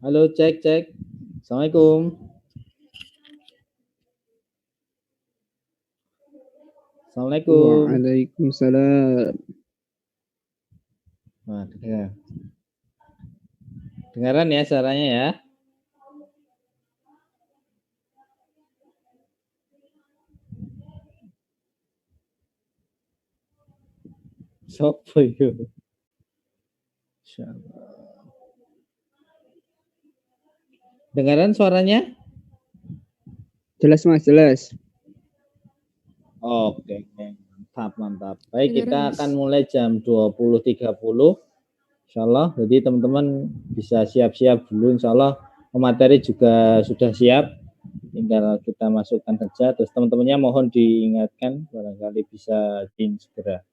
Halo, cek cek. Assalamualaikum. Assalamualaikum. Waalaikumsalam. Nah, dengaran ya suaranya ya. Sopo yo. Dengaran suaranya? Jelas Mas, jelas. Oke, mantap, mantap. Baik, kita Dengaran, Mas. akan mulai jam 20.30. Insyaallah, jadi teman-teman bisa siap-siap dulu. Insyaallah materi juga sudah siap. Tinggal kita masukkan saja. Terus teman-temannya mohon diingatkan barangkali bisa join segera.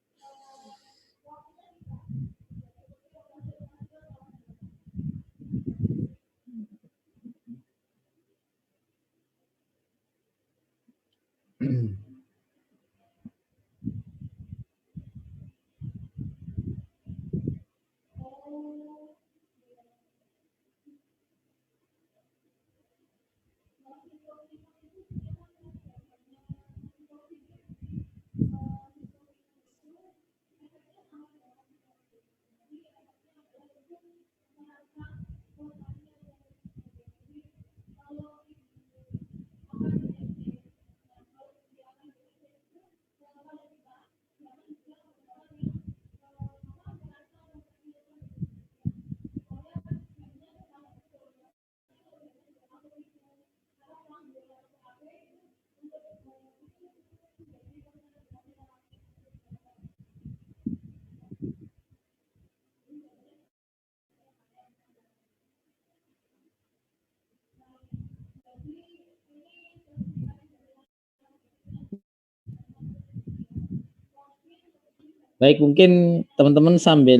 Baik, mungkin teman-teman sambil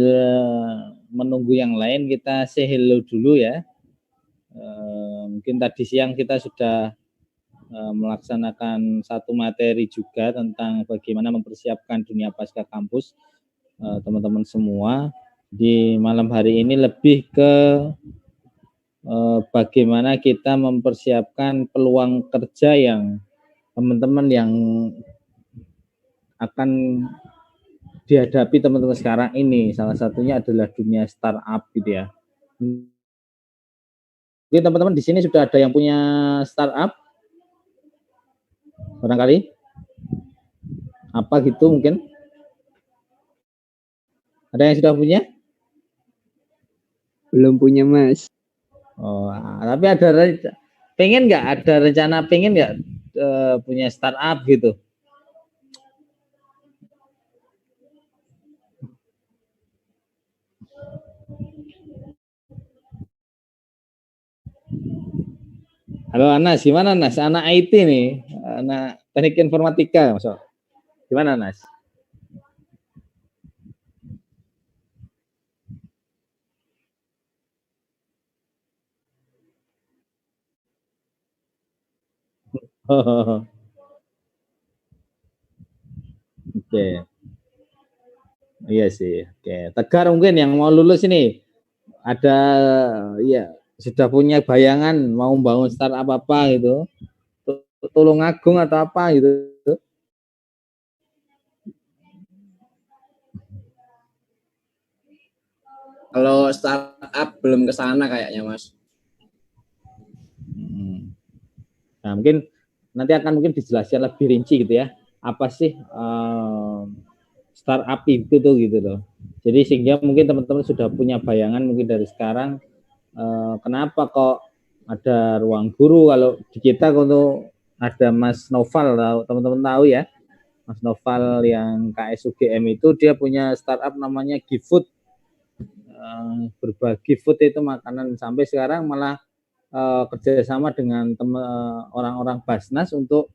menunggu yang lain kita say hello dulu ya. Mungkin tadi siang kita sudah melaksanakan satu materi juga tentang bagaimana mempersiapkan dunia pasca kampus teman-teman semua. Di malam hari ini lebih ke bagaimana kita mempersiapkan peluang kerja yang teman-teman yang akan dihadapi teman-teman sekarang ini. Salah satunya adalah dunia startup gitu ya. Mungkin teman-teman di sini sudah ada yang punya startup? Barangkali? Apa gitu mungkin? Ada yang sudah punya? Belum punya Mas. Oh, tapi ada pengen nggak? Ada rencana pengen nggak punya startup gitu? Halo Anas, gimana Nas? Anak IT nih, anak teknik informatika, Mas. Gimana Nas? Oke. Iya sih. Oke. Tegar mungkin yang mau lulus ini ada ya sudah punya bayangan mau bangun startup apa gitu. Tulung Agung atau apa gitu. Kalau startup belum ke sana kayaknya, Mas. Nah, mungkin nanti akan mungkin dijelaskan lebih rinci gitu ya. Apa sih startup itu tuh gitu loh. Jadi sehingga mungkin teman-teman sudah punya bayangan mungkin dari sekarang kenapa kok ada ruang guru. Kalau di kita kalau ada Mas Noval, teman-teman tahu ya, Mas Noval yang KSUGM itu dia punya startup namanya GiFood, berbagi food itu makanan, sampai sekarang malah kerjasama dengan orang-orang Basnas untuk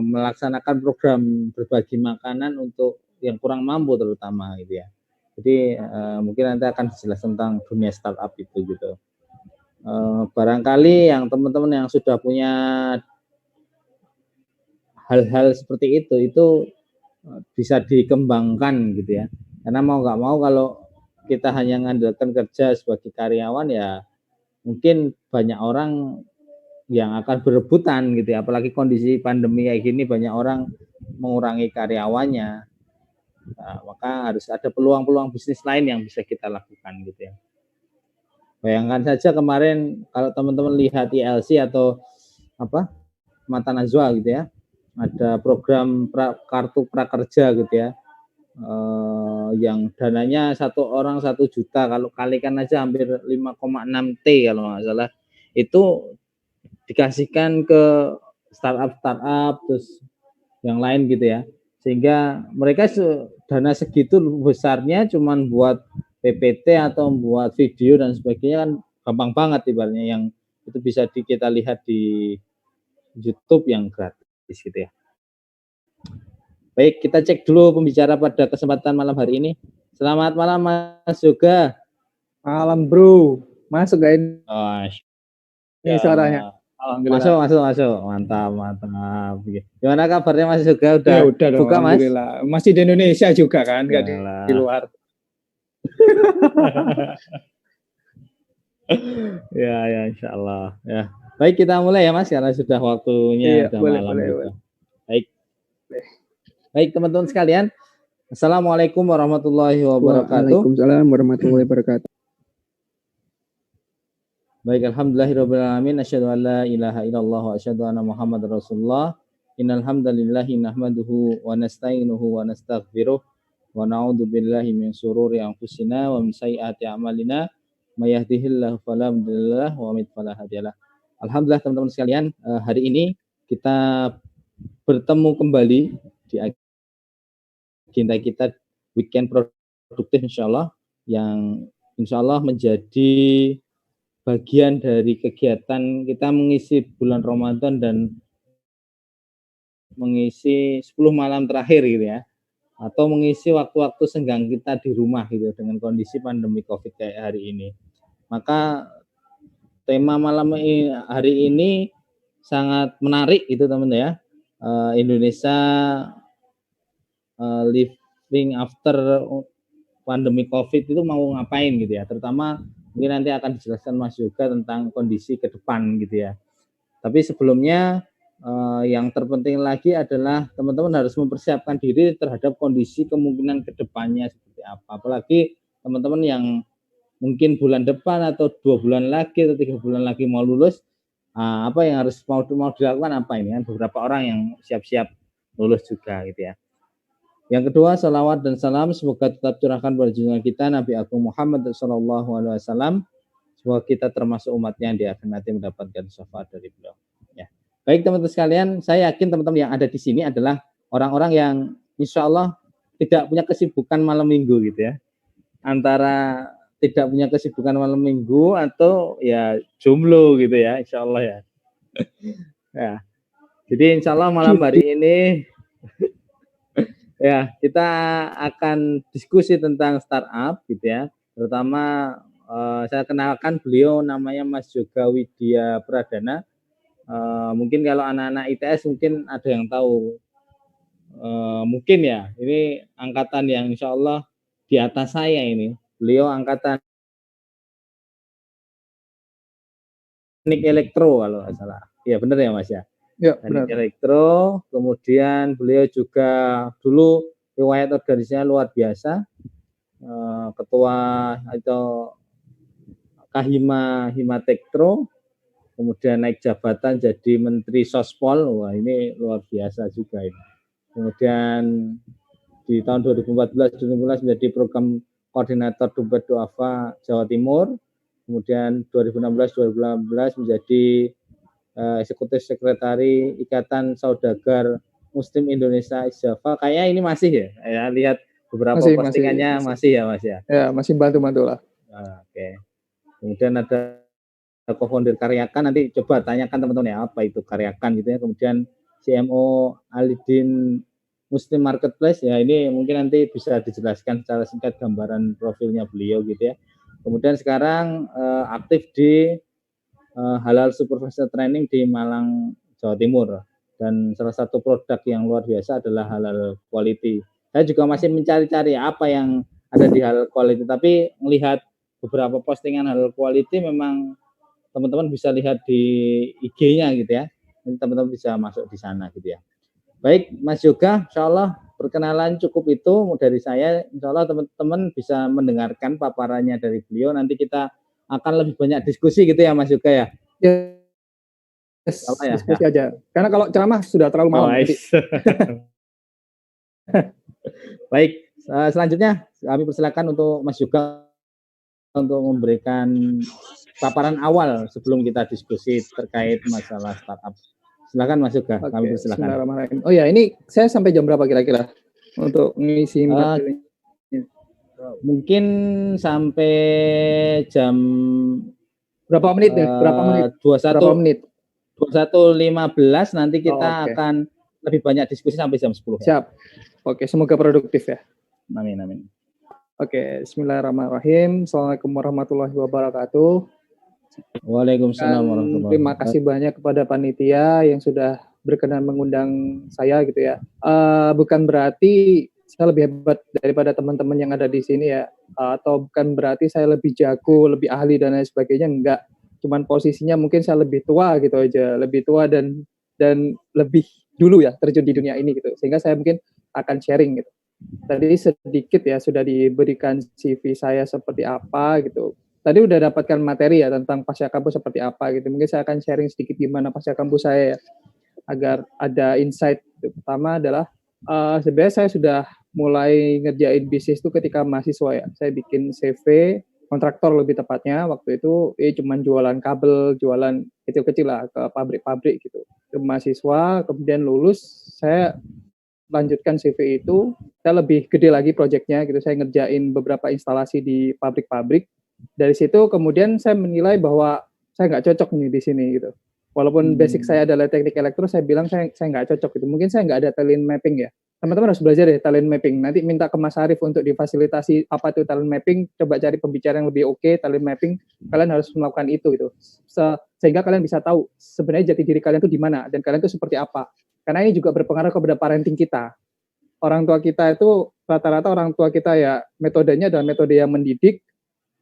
melaksanakan program berbagi makanan untuk yang kurang mampu terutama gitu ya. Jadi mungkin nanti akan dijelaskan tentang dunia startup itu gitu. Barangkali yang teman-teman yang sudah punya hal-hal seperti itu bisa dikembangkan gitu ya. Karena mau nggak mau kalau kita hanya mengandalkan kerja sebagai karyawan ya mungkin banyak orang yang akan berebutan gitu ya, apalagi kondisi pandemi kayak gini banyak orang mengurangi karyawannya. Nah, maka harus ada peluang-peluang bisnis lain yang bisa kita lakukan gitu ya. Bayangkan saja kemarin kalau teman-teman lihat ILC atau apa Mata Najwa gitu ya, ada program kartu prakerja gitu ya, yang dananya satu orang 1 juta, kalau kalikan aja hampir 5,6 T kalau nggak salah, itu dikasihkan ke startup terus yang lain gitu ya, sehingga mereka dana segitu besarnya cuman buat PPT atau buat video dan sebagainya kan gampang banget ibaratnya, yang itu bisa kita lihat di YouTube yang gratis gitu ya. Baik, kita cek dulu pembicara pada kesempatan malam hari ini. Selamat malam Mas Yoga. Malam bro, masuk gak ini? Oh, Ini suaranya. Masuk. Mantap. Gimana kabarnya Mas Yoga? Udah, ya, udah dong, buka Mas? Masih di Indonesia juga kan, nggak di luar. ya, insya Allah. Ya. Baik, kita mulai ya Mas, karena sudah waktunya udah malam. Boleh. Baik teman-teman sekalian. Assalamualaikum warahmatullahi wabarakatuh. Waalaikumsalam warahmatullahi wabarakatuh. Baik, alhamdulillahirabbil alamin, asyhadu an la ilaha illallah wa asyhadu anna muhammadar rasulullah. Innal hamdalillahi nahmaduhu wa nasta'inuhu wa nastaghfiruh wa na'udzu billahi min syururi anfusina wa min sayyiati a'malina. May yahdihillahu fala mudhillalah wa may yudhlil fala hadiyalah. Alhamdulillah teman-teman sekalian, hari ini kita bertemu kembali di agenda kita weekend produktif insyaallah, yang insyaallah menjadi bagian dari kegiatan kita mengisi bulan Ramadan dan mengisi 10 malam terakhir gitu ya, atau mengisi waktu-waktu senggang kita di rumah gitu dengan kondisi pandemi Covid kayak hari ini. Maka tema malam hari ini sangat menarik itu teman ya, Indonesia living after pandemi Covid itu mau ngapain gitu ya, terutama mungkin nanti akan dijelaskan Mas Yoga tentang kondisi ke depan gitu ya. Tapi sebelumnya yang terpenting lagi adalah teman-teman harus mempersiapkan diri terhadap kondisi kemungkinan ke depannya seperti apa. Apalagi teman-teman yang mungkin bulan depan atau 2 bulan lagi atau 3 bulan lagi mau lulus, apa yang harus mau dilakukan apa ini kan, beberapa orang yang siap-siap lulus juga gitu ya. Yang kedua, salawat dan salam semoga tetap curahkan pada junjungan kita Nabi Agung Muhammad SAW. Semoga kita termasuk umatnya yang dia akan nanti mendapatkan syafaat dari beliau. Ya. Baik teman-teman sekalian, saya yakin teman-teman yang ada di sini adalah orang-orang yang insya Allah tidak punya kesibukan malam minggu gitu ya. Antara tidak punya kesibukan malam minggu atau ya jomblo gitu ya, insya Allah ya. Ya. Jadi insya Allah malam hari ini ya kita akan diskusi tentang startup gitu ya. Terutama saya kenalkan beliau namanya Mas Yoga Widya Pradana. Mungkin kalau anak-anak ITS mungkin ada yang tahu. Mungkin ya, ini angkatan yang insya Allah di atas saya ini. Beliau angkatan teknik elektro kalau nggak salah. Iya benar ya Mas ya. Ya, teknik elektro. Kemudian beliau juga dulu riwayat organisasinya luar biasa. Ketua atau Kahima Himatektro, kemudian naik jabatan jadi Menteri Sospol. Wah ini luar biasa juga ini. Kemudian di tahun 2014-2015 menjadi program koordinator Dompet Duafa Jawa Timur. Kemudian 2016-2018 menjadi eksekutif sekretari Ikatan Saudagar Muslim Indonesia Java. Kayaknya ini masih ya lihat beberapa postingannya masih ya Mas ya. Ya masih bantu-bantu lah. Oke. Kemudian ada co-founder Karyakan, nanti coba tanyakan teman-teman ya apa itu Karyakan gitu ya. Kemudian CMO Alidin Muslim Marketplace ya, ini mungkin nanti bisa dijelaskan secara singkat gambaran profilnya beliau gitu ya. Kemudian sekarang aktif di Halal Supervisor Training di Malang, Jawa Timur, dan salah satu produk yang luar biasa adalah Halal Quality. Saya juga masih mencari-cari apa yang ada di Halal Quality, tapi melihat beberapa postingan Halal Quality memang teman-teman bisa lihat di IG-nya gitu ya. Nanti teman-teman bisa masuk di sana gitu ya. Baik, Mas Yoga, insya Allah perkenalan cukup itu dari saya. Insya Allah teman-teman bisa mendengarkan paparannya dari beliau. Nanti kita akan lebih banyak diskusi gitu ya, Mas Yoga ya. Yes, diskusi aja. Karena kalau ceramah sudah terlalu malam. Baik, selanjutnya kami persilakan untuk Mas Yoga untuk memberikan paparan awal sebelum kita diskusi terkait masalah startup. Silakan Mas Yoga, kami persilakan. Oh ya, ini saya sampai jam berapa kira-kira untuk ngisi materi? Mungkin sampai jam berapa menit nih? Berapa menit? 21.15 nanti kita akan lebih banyak diskusi sampai jam 10. Siap. Oke, semoga produktif ya. Amin, amin. Oke, bismillahirrahmanirrahim. Assalamualaikum warahmatullahi wabarakatuh. Waalaikumsalam warahmatullahi wabarakatuh. Terima kasih banyak kepada panitia yang sudah berkenan mengundang saya gitu ya. Bukan berarti saya lebih hebat daripada teman-teman yang ada di sini ya, atau bukan berarti saya lebih jago, lebih ahli dan lain sebagainya, enggak. Cuman posisinya mungkin saya lebih tua gitu aja, lebih tua dan lebih dulu ya terjun di dunia ini gitu, sehingga saya mungkin akan sharing gitu. Tadi sedikit ya sudah diberikan CV saya seperti apa gitu. Tadi udah dapatkan materi ya tentang pasca kampus seperti apa gitu. Mungkin saya akan sharing sedikit gimana pasca kampus saya ya, agar ada insight. Pertama adalah sebenarnya saya sudah mulai ngerjain bisnis itu ketika mahasiswa ya. Saya bikin CV, kontraktor lebih tepatnya waktu itu cuman jualan kabel, jualan kecil-kecil lah ke pabrik-pabrik gitu. Ke mahasiswa, kemudian lulus, saya lanjutkan CV itu, saya lebih gede lagi proyeknya gitu. Saya ngerjain beberapa instalasi di pabrik-pabrik. Dari situ kemudian saya menilai bahwa saya nggak cocok nih di sini gitu. Walaupun basic saya adalah teknik elektro, saya bilang saya nggak cocok gitu. Mungkin saya nggak ada talent mapping ya. Teman-teman harus belajar deh talent mapping. Nanti minta ke Mas Arif untuk difasilitasi apa itu talent mapping. Coba cari pembicara yang lebih oke, talent mapping. Kalian harus melakukan itu gitu. Sehingga kalian bisa tahu sebenarnya jati diri kalian itu di mana dan kalian itu seperti apa. Karena ini juga berpengaruh kepada parenting kita. Orang tua kita itu rata-rata orang tua kita ya metodenya adalah metode yang mendidik,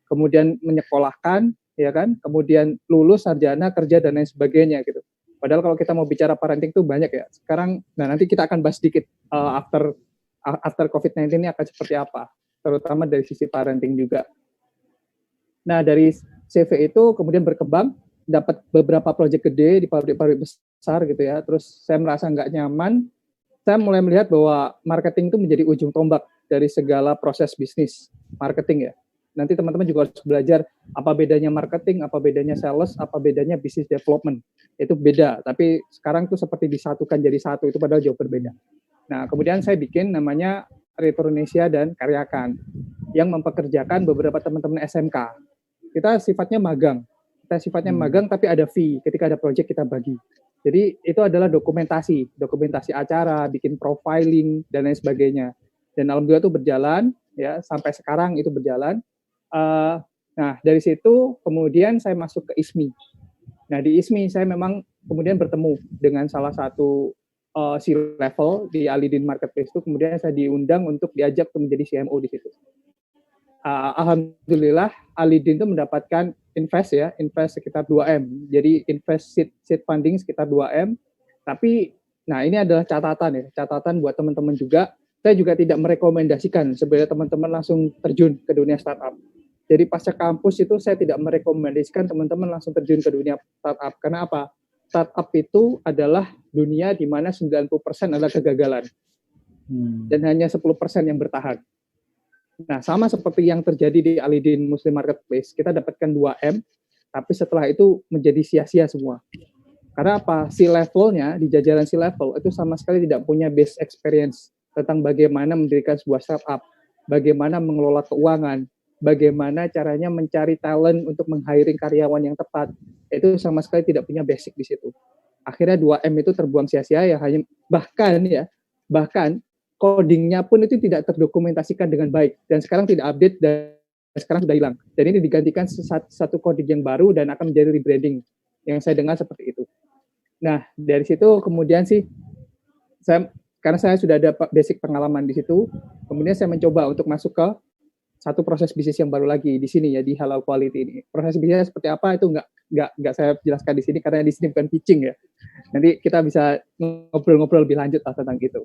kemudian menyekolahkan, ya kan, kemudian lulus, sarjana, kerja dan lain sebagainya gitu. Padahal kalau kita mau bicara parenting itu banyak ya. Sekarang, nah nanti kita akan bahas sedikit after COVID-19 ini akan seperti apa, terutama dari sisi parenting juga. Nah dari CV itu kemudian berkembang, dapat beberapa proyek gede di pabrik-pabrik besar gitu ya. Terus saya merasa nggak nyaman. Saya mulai melihat bahwa marketing itu menjadi ujung tombak dari segala proses bisnis marketing ya. Nanti teman-teman juga harus belajar apa bedanya marketing, apa bedanya sales, apa bedanya business development. Itu beda, tapi sekarang tuh seperti disatukan jadi satu, itu padahal jauh berbeda. Nah, kemudian saya bikin namanya Retronesia dan Karyakan, yang mempekerjakan beberapa teman-teman SMK. Kita sifatnya magang. Magang tapi ada fee, ketika ada project kita bagi. Jadi itu adalah dokumentasi acara, bikin profiling, dan lain sebagainya. Dan alhamdulillah itu berjalan, ya sampai sekarang itu berjalan. Nah dari situ kemudian saya masuk ke ISMI. Nah di ISMI saya memang kemudian bertemu dengan salah satu C-level di Alidin Marketplace itu, kemudian saya diundang untuk diajak untuk menjadi CMO di situ. Alhamdulillah Alidin itu mendapatkan invest sekitar 2M. Jadi invest seed funding sekitar 2M. Tapi nah ini adalah catatan buat teman-teman juga. Saya juga tidak merekomendasikan sebenarnya teman-teman langsung terjun ke dunia startup. Jadi pasca kampus itu saya tidak merekomendasikan teman-teman langsung terjun ke dunia startup. Karena apa? Startup itu adalah dunia di mana 90% adalah kegagalan. Dan hanya 10% yang bertahan. Nah, sama seperti yang terjadi di Alidin Muslim Marketplace. Kita dapatkan 2M, tapi setelah itu menjadi sia-sia semua. Karena apa? C-levelnya, di jajaran C-level, itu sama sekali tidak punya base experience tentang bagaimana mendirikan sebuah startup, bagaimana mengelola keuangan, bagaimana caranya mencari talent untuk meng-hiring karyawan yang tepat. Itu sama sekali tidak punya basic di situ. Akhirnya 2M itu terbuang sia-sia ya, hanya bahkan codingnya pun itu tidak terdokumentasikan dengan baik dan sekarang tidak update dan sekarang sudah hilang. Dan ini digantikan satu coding yang baru dan akan menjadi rebranding. Yang saya dengar seperti itu. Nah, dari situ kemudian sih karena saya sudah ada basic pengalaman di situ, kemudian saya mencoba untuk masuk ke satu proses bisnis yang baru lagi di sini ya, di Halal Quality ini. Proses bisnisnya seperti apa itu nggak saya jelaskan di sini karena di sini bukan pitching ya. Nanti kita bisa ngobrol-ngobrol lebih lanjut tentang itu.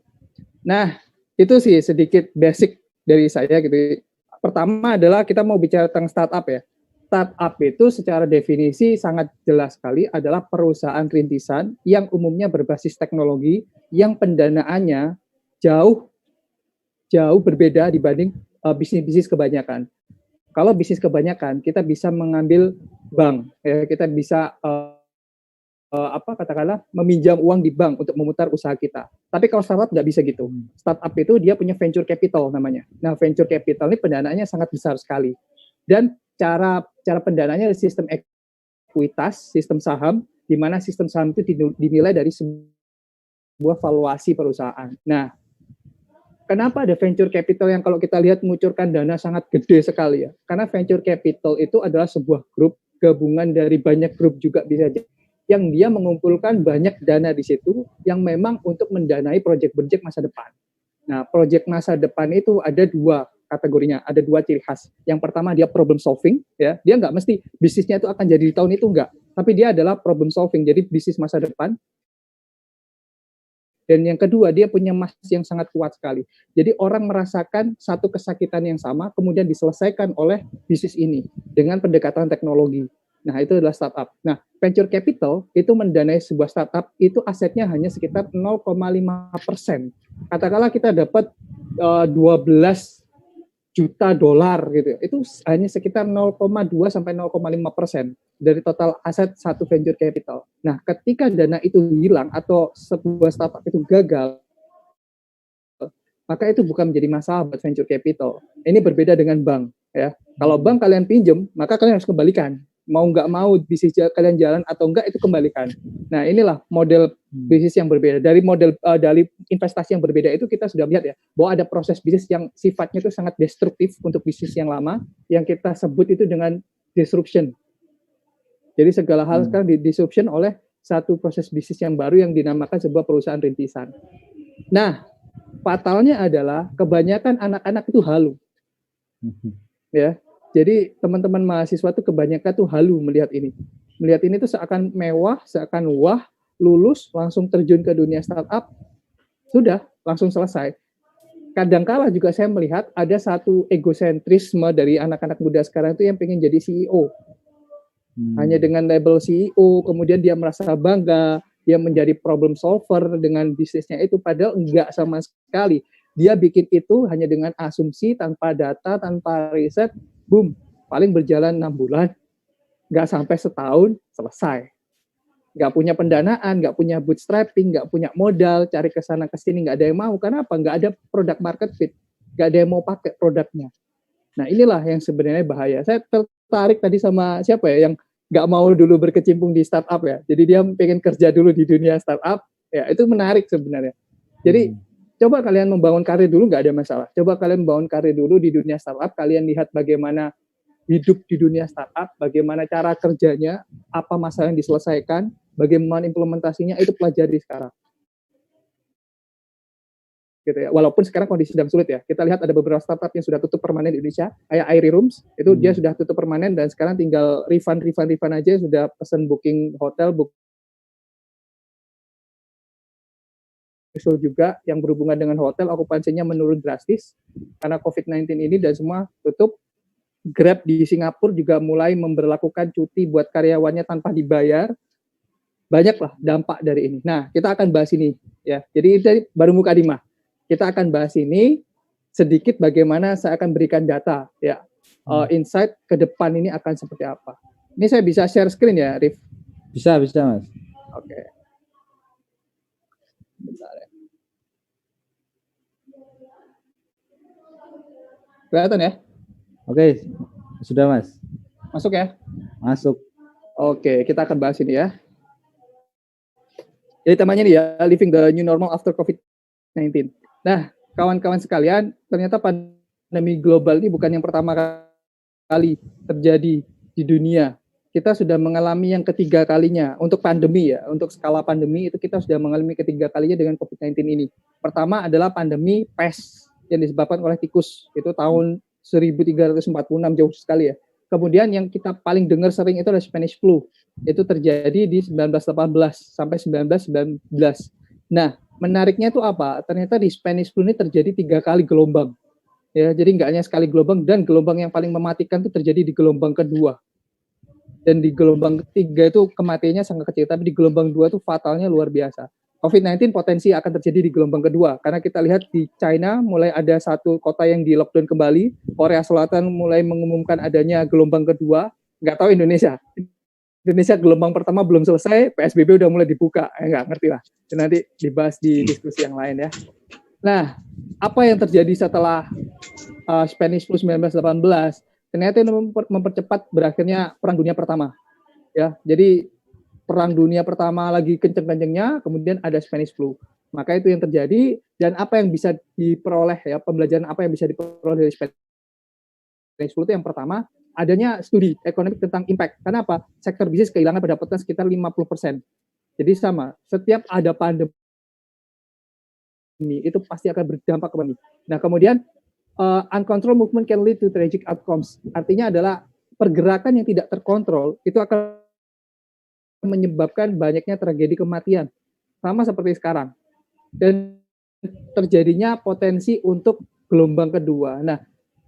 Nah, itu sih sedikit basic dari saya gitu. Pertama adalah kita mau bicara tentang startup ya. Startup itu secara definisi sangat jelas sekali adalah perusahaan rintisan yang umumnya berbasis teknologi yang pendanaannya jauh berbeda dibanding bisnis-bisnis kebanyakan. Kalau bisnis kebanyakan, kita bisa mengambil bank, ya, kita bisa katakanlah meminjam uang di bank untuk memutar usaha kita. Tapi kalau startup nggak bisa gitu. Startup itu dia punya venture capital namanya. Nah, venture capital ini pendanaannya sangat besar sekali. Dan cara pendanaannya sistem ekuitas, sistem saham, di mana sistem saham itu dinilai dari sebuah valuasi perusahaan. Nah, kenapa ada venture capital yang kalau kita lihat mengucurkan dana sangat gede sekali ya? Karena venture capital itu adalah sebuah grup gabungan dari banyak grup juga bisa jadi yang dia mengumpulkan banyak dana di situ yang memang untuk mendanai proyek-proyek masa depan. Nah, proyek masa depan itu ada dua kategorinya, ada dua ciri khas. Yang pertama dia problem solving, ya, dia nggak mesti bisnisnya itu akan jadi di tahun itu enggak, tapi dia adalah problem solving, jadi bisnis masa depan. Dan yang kedua, dia punya mass yang sangat kuat sekali. Jadi orang merasakan satu kesakitan yang sama, kemudian diselesaikan oleh bisnis ini dengan pendekatan teknologi. Nah, itu adalah startup. Nah, venture capital itu mendanai sebuah startup, itu asetnya hanya sekitar 0,5%. Katakanlah kita dapat 12 juta dolar gitu. Itu hanya sekitar 0,2 sampai 0,5% dari total aset satu venture capital. Nah, ketika dana itu hilang atau sebuah startup itu gagal, maka itu bukan menjadi masalah buat venture capital. Ini berbeda dengan bank, ya. Kalau bank kalian pinjam, maka kalian harus kembalikan. Mau nggak mau bisnis kalian jalan atau enggak itu kembalikan. Nah, inilah model bisnis yang berbeda. Dari model dari investasi yang berbeda itu kita sudah lihat ya bahwa ada proses bisnis yang sifatnya itu sangat destruktif untuk bisnis yang lama yang kita sebut itu dengan disruption. Jadi segala hal sekarang disruption oleh satu proses bisnis yang baru yang dinamakan sebuah perusahaan rintisan. Nah, fatalnya adalah kebanyakan anak-anak itu halu. Ya. Jadi teman-teman mahasiswa tuh kebanyakan tuh halu melihat ini. Melihat ini tuh seakan mewah, seakan wah, lulus, langsung terjun ke dunia startup, sudah, langsung selesai. Kadangkala juga saya melihat ada satu egosentrisme dari anak-anak muda sekarang itu yang pengen jadi CEO. Hanya dengan label CEO, kemudian dia merasa bangga, dia menjadi problem solver dengan bisnisnya itu, padahal enggak sama sekali. Dia bikin itu hanya dengan asumsi, tanpa data, tanpa riset, boom, paling berjalan 6 bulan, nggak sampai setahun, selesai. Nggak punya pendanaan, nggak punya bootstrapping, nggak punya modal, cari ke sana ke sini, nggak ada yang mau. Kenapa? Nggak ada product market fit, nggak ada yang mau pakai produknya. Nah, inilah yang sebenarnya bahaya. Saya tertarik tadi sama siapa ya, yang nggak mau dulu berkecimpung di startup ya. Jadi dia pengen kerja dulu di dunia startup, ya itu menarik sebenarnya. Jadi coba kalian membangun karir dulu, nggak ada masalah. Coba kalian membangun karir dulu di dunia startup, kalian lihat bagaimana hidup di dunia startup, bagaimana cara kerjanya, apa masalah yang diselesaikan, bagaimana implementasinya, itu pelajari sekarang. Gitu ya. Walaupun sekarang kondisi sedang sulit ya. Kita lihat ada beberapa startup yang sudah tutup permanen di Indonesia, kayak Airy Rooms, itu dia sudah tutup permanen dan sekarang tinggal refund aja, sudah pesan booking hotel, juga yang berhubungan dengan hotel, okupansinya menurun drastis karena COVID-19 ini dan semua tutup. Grab di Singapura juga mulai memberlakukan cuti buat karyawannya tanpa dibayar. Banyaklah dampak dari ini. Nah, kita akan bahas ini ya. Jadi itu baru mukadimah. Kita akan bahas ini sedikit bagaimana saya akan berikan data ya. Insight ke depan ini akan seperti apa. Ini saya bisa share screen ya, Rif? Bisa, Mas. Oke. Bentar ya. Kelihatan ya? Oke, sudah Mas. Masuk ya? Masuk. Oke, kita akan bahas ini ya. Jadi temanya nih ya, living the new normal after COVID-19. Nah, kawan-kawan sekalian, ternyata pandemi global ini bukan yang pertama kali terjadi di dunia. Kita sudah mengalami yang ketiga kalinya untuk pandemi ya, untuk skala pandemi itu kita sudah mengalami ketiga kalinya dengan COVID-19 ini. Pertama adalah pandemi pes yang disebabkan oleh tikus, itu tahun 1346, jauh sekali ya. Kemudian yang kita paling dengar sering itu adalah Spanish flu. Itu terjadi di 1918 sampai 1919. Nah, menariknya itu apa? Ternyata di Spanish flu ini terjadi 3 kali gelombang. Ya, jadi nggak hanya sekali gelombang, dan gelombang yang paling mematikan itu terjadi di gelombang kedua. Dan di gelombang ketiga itu kematiannya sangat kecil, tapi di gelombang 2 itu fatalnya luar biasa. COVID-19 potensi akan terjadi di gelombang kedua, karena kita lihat di China mulai ada satu kota yang di lockdown kembali, Korea Selatan mulai mengumumkan adanya gelombang kedua, nggak tahu Indonesia gelombang pertama belum selesai, PSBB udah mulai dibuka, nggak ngerti lah, nanti dibahas di diskusi yang lain ya. Nah, apa yang terjadi setelah Spanish flu 1918? Ternyata ini mempercepat berakhirnya Perang Dunia Pertama. Ya, jadi Perang Dunia Pertama lagi kenceng-kencengnya, kemudian ada Spanish flu. Maka itu yang terjadi, dan apa yang bisa diperoleh ya, pembelajaran apa yang bisa diperoleh dari Spanish flu itu yang pertama, adanya studi ekonomi tentang impact. Karena apa? Sektor bisnis kehilangan pendapatan sekitar 50%. Jadi sama, setiap ada pandemi itu pasti akan berdampak ke pandemi. Nah, kemudian uncontrolled movement can lead to tragic outcomes. Artinya adalah pergerakan yang tidak terkontrol itu akan menyebabkan banyaknya tragedi kematian. Sama seperti sekarang. Dan terjadinya potensi untuk gelombang kedua. Nah,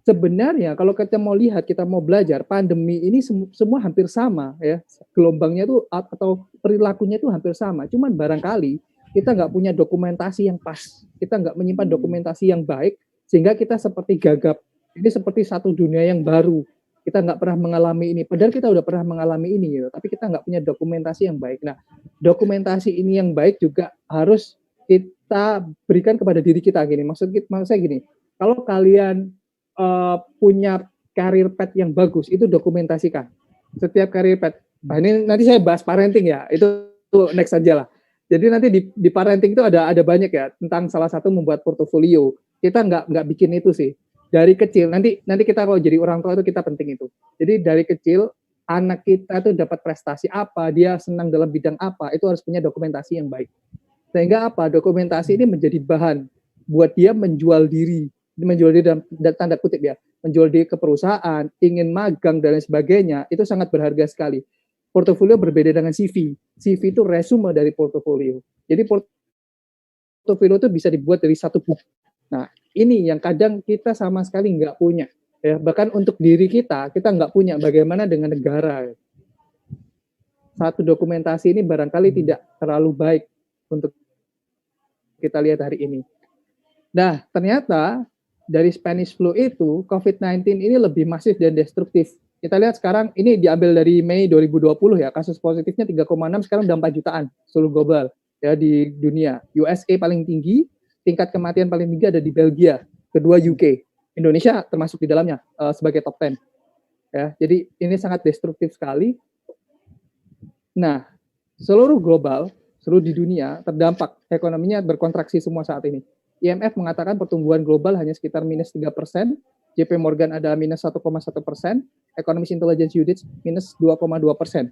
sebenarnya kalau kita mau lihat, kita mau belajar, pandemi ini semua hampir sama ya. Gelombangnya itu atau perilakunya itu hampir sama. Cuman barangkali kita nggak punya dokumentasi yang pas. Kita nggak menyimpan dokumentasi yang baik, sehingga kita seperti gagap. Ini seperti satu dunia yang baru. Kita nggak pernah mengalami ini. Padahal kita udah pernah mengalami ini, gitu. Tapi kita nggak punya dokumentasi yang baik. Nah, dokumentasi ini yang baik juga harus kita berikan kepada diri kita gini. Maksud saya gini, kalau kalian punya career path yang bagus, itu dokumentasikan. Setiap career path. Nah, ini nanti saya bahas parenting ya. Itu next aja lah. Jadi nanti di parenting itu ada banyak ya, tentang salah satu membuat portofolio. Kita nggak bikin itu sih. Dari kecil, nanti kita kalau jadi orang tua itu kita penting itu. Jadi dari kecil, anak kita tuh dapat prestasi apa, dia senang dalam bidang apa, itu harus punya dokumentasi yang baik. Sehingga apa? Dokumentasi ini menjadi bahan buat dia menjual diri dalam tanda kutip ya, menjual diri ke perusahaan, ingin magang dan lain sebagainya, itu sangat berharga sekali. Portofolio berbeda dengan CV. CV itu resume dari portofolio. Jadi portofolio itu bisa dibuat dari satu buku. Nah, ini yang kadang kita sama sekali nggak punya. Ya, bahkan untuk diri kita nggak punya. Bagaimana dengan negara? Satu dokumentasi ini barangkali tidak terlalu baik untuk kita lihat hari ini. Nah, ternyata dari Spanish flu itu, COVID-19 ini lebih masif dan destruktif. Kita lihat sekarang, ini diambil dari Mei 2020 ya, kasus positifnya 3,6, sekarang udah 4 jutaan seluruh global ya di dunia. USA paling tinggi, tingkat kematian paling tinggi ada di Belgia, kedua UK, Indonesia termasuk di dalamnya sebagai top 10. Ya, jadi ini sangat destruktif sekali. Nah, seluruh global, seluruh di dunia terdampak, ekonominya berkontraksi semua saat ini. IMF mengatakan pertumbuhan global hanya sekitar minus 3%, JP Morgan ada minus 1,1%, Economist Intelligence Unit minus 2,2%.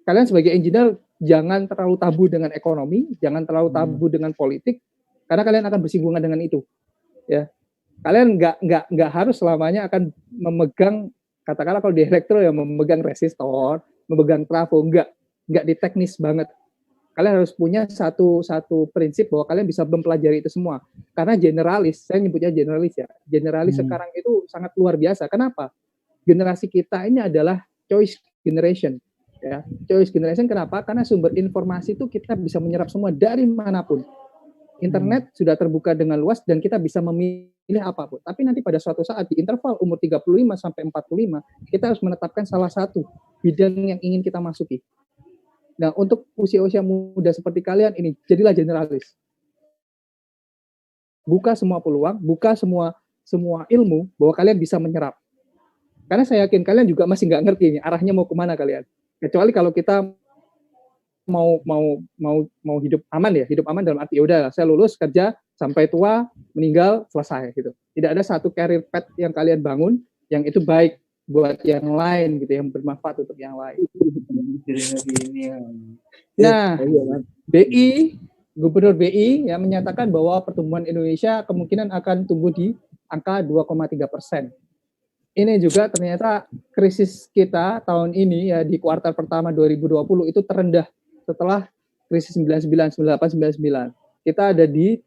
Kalian sebagai engineer jangan terlalu tabu dengan ekonomi, jangan terlalu tabu dengan politik, karena kalian akan bersinggungan dengan itu. Ya, kalian nggak harus selamanya akan memegang, katakanlah kalau di elektro ya memegang resistor, memegang trafo, nggak di teknis banget. Kalian harus punya satu prinsip bahwa kalian bisa mempelajari itu semua. Karena generalis, saya nyebutnya generalis ya. Generalis sekarang itu sangat luar biasa. Kenapa? Generasi kita ini adalah choice generation. Ya, choice generation kenapa? Karena sumber informasi itu kita bisa menyerap semua dari manapun. Internet sudah terbuka dengan luas dan kita bisa memilih apapun. Tapi nanti pada suatu saat di interval umur 35 sampai 45, kita harus menetapkan salah satu bidang yang ingin kita masuki. Nah, untuk usia-usia muda seperti kalian ini, jadilah generalis. Buka semua peluang, buka semua ilmu bahwa kalian bisa menyerap. Karena saya yakin kalian juga masih nggak ngerti ini arahnya mau kemana kalian. Kecuali kalau kita mau hidup aman ya, hidup aman dalam arti ya udah saya lulus kerja sampai tua meninggal selesai gitu. Tidak ada satu career path yang kalian bangun yang itu baik buat yang lain gitu, yang bermanfaat untuk yang lain. Nah, Gubernur BI ya menyatakan bahwa pertumbuhan Indonesia kemungkinan akan tumbuh di angka 2,3%. ini juga ternyata krisis kita tahun ini ya di kuartal pertama 2020 itu terendah setelah krisis 99, 98, 99. Kita ada di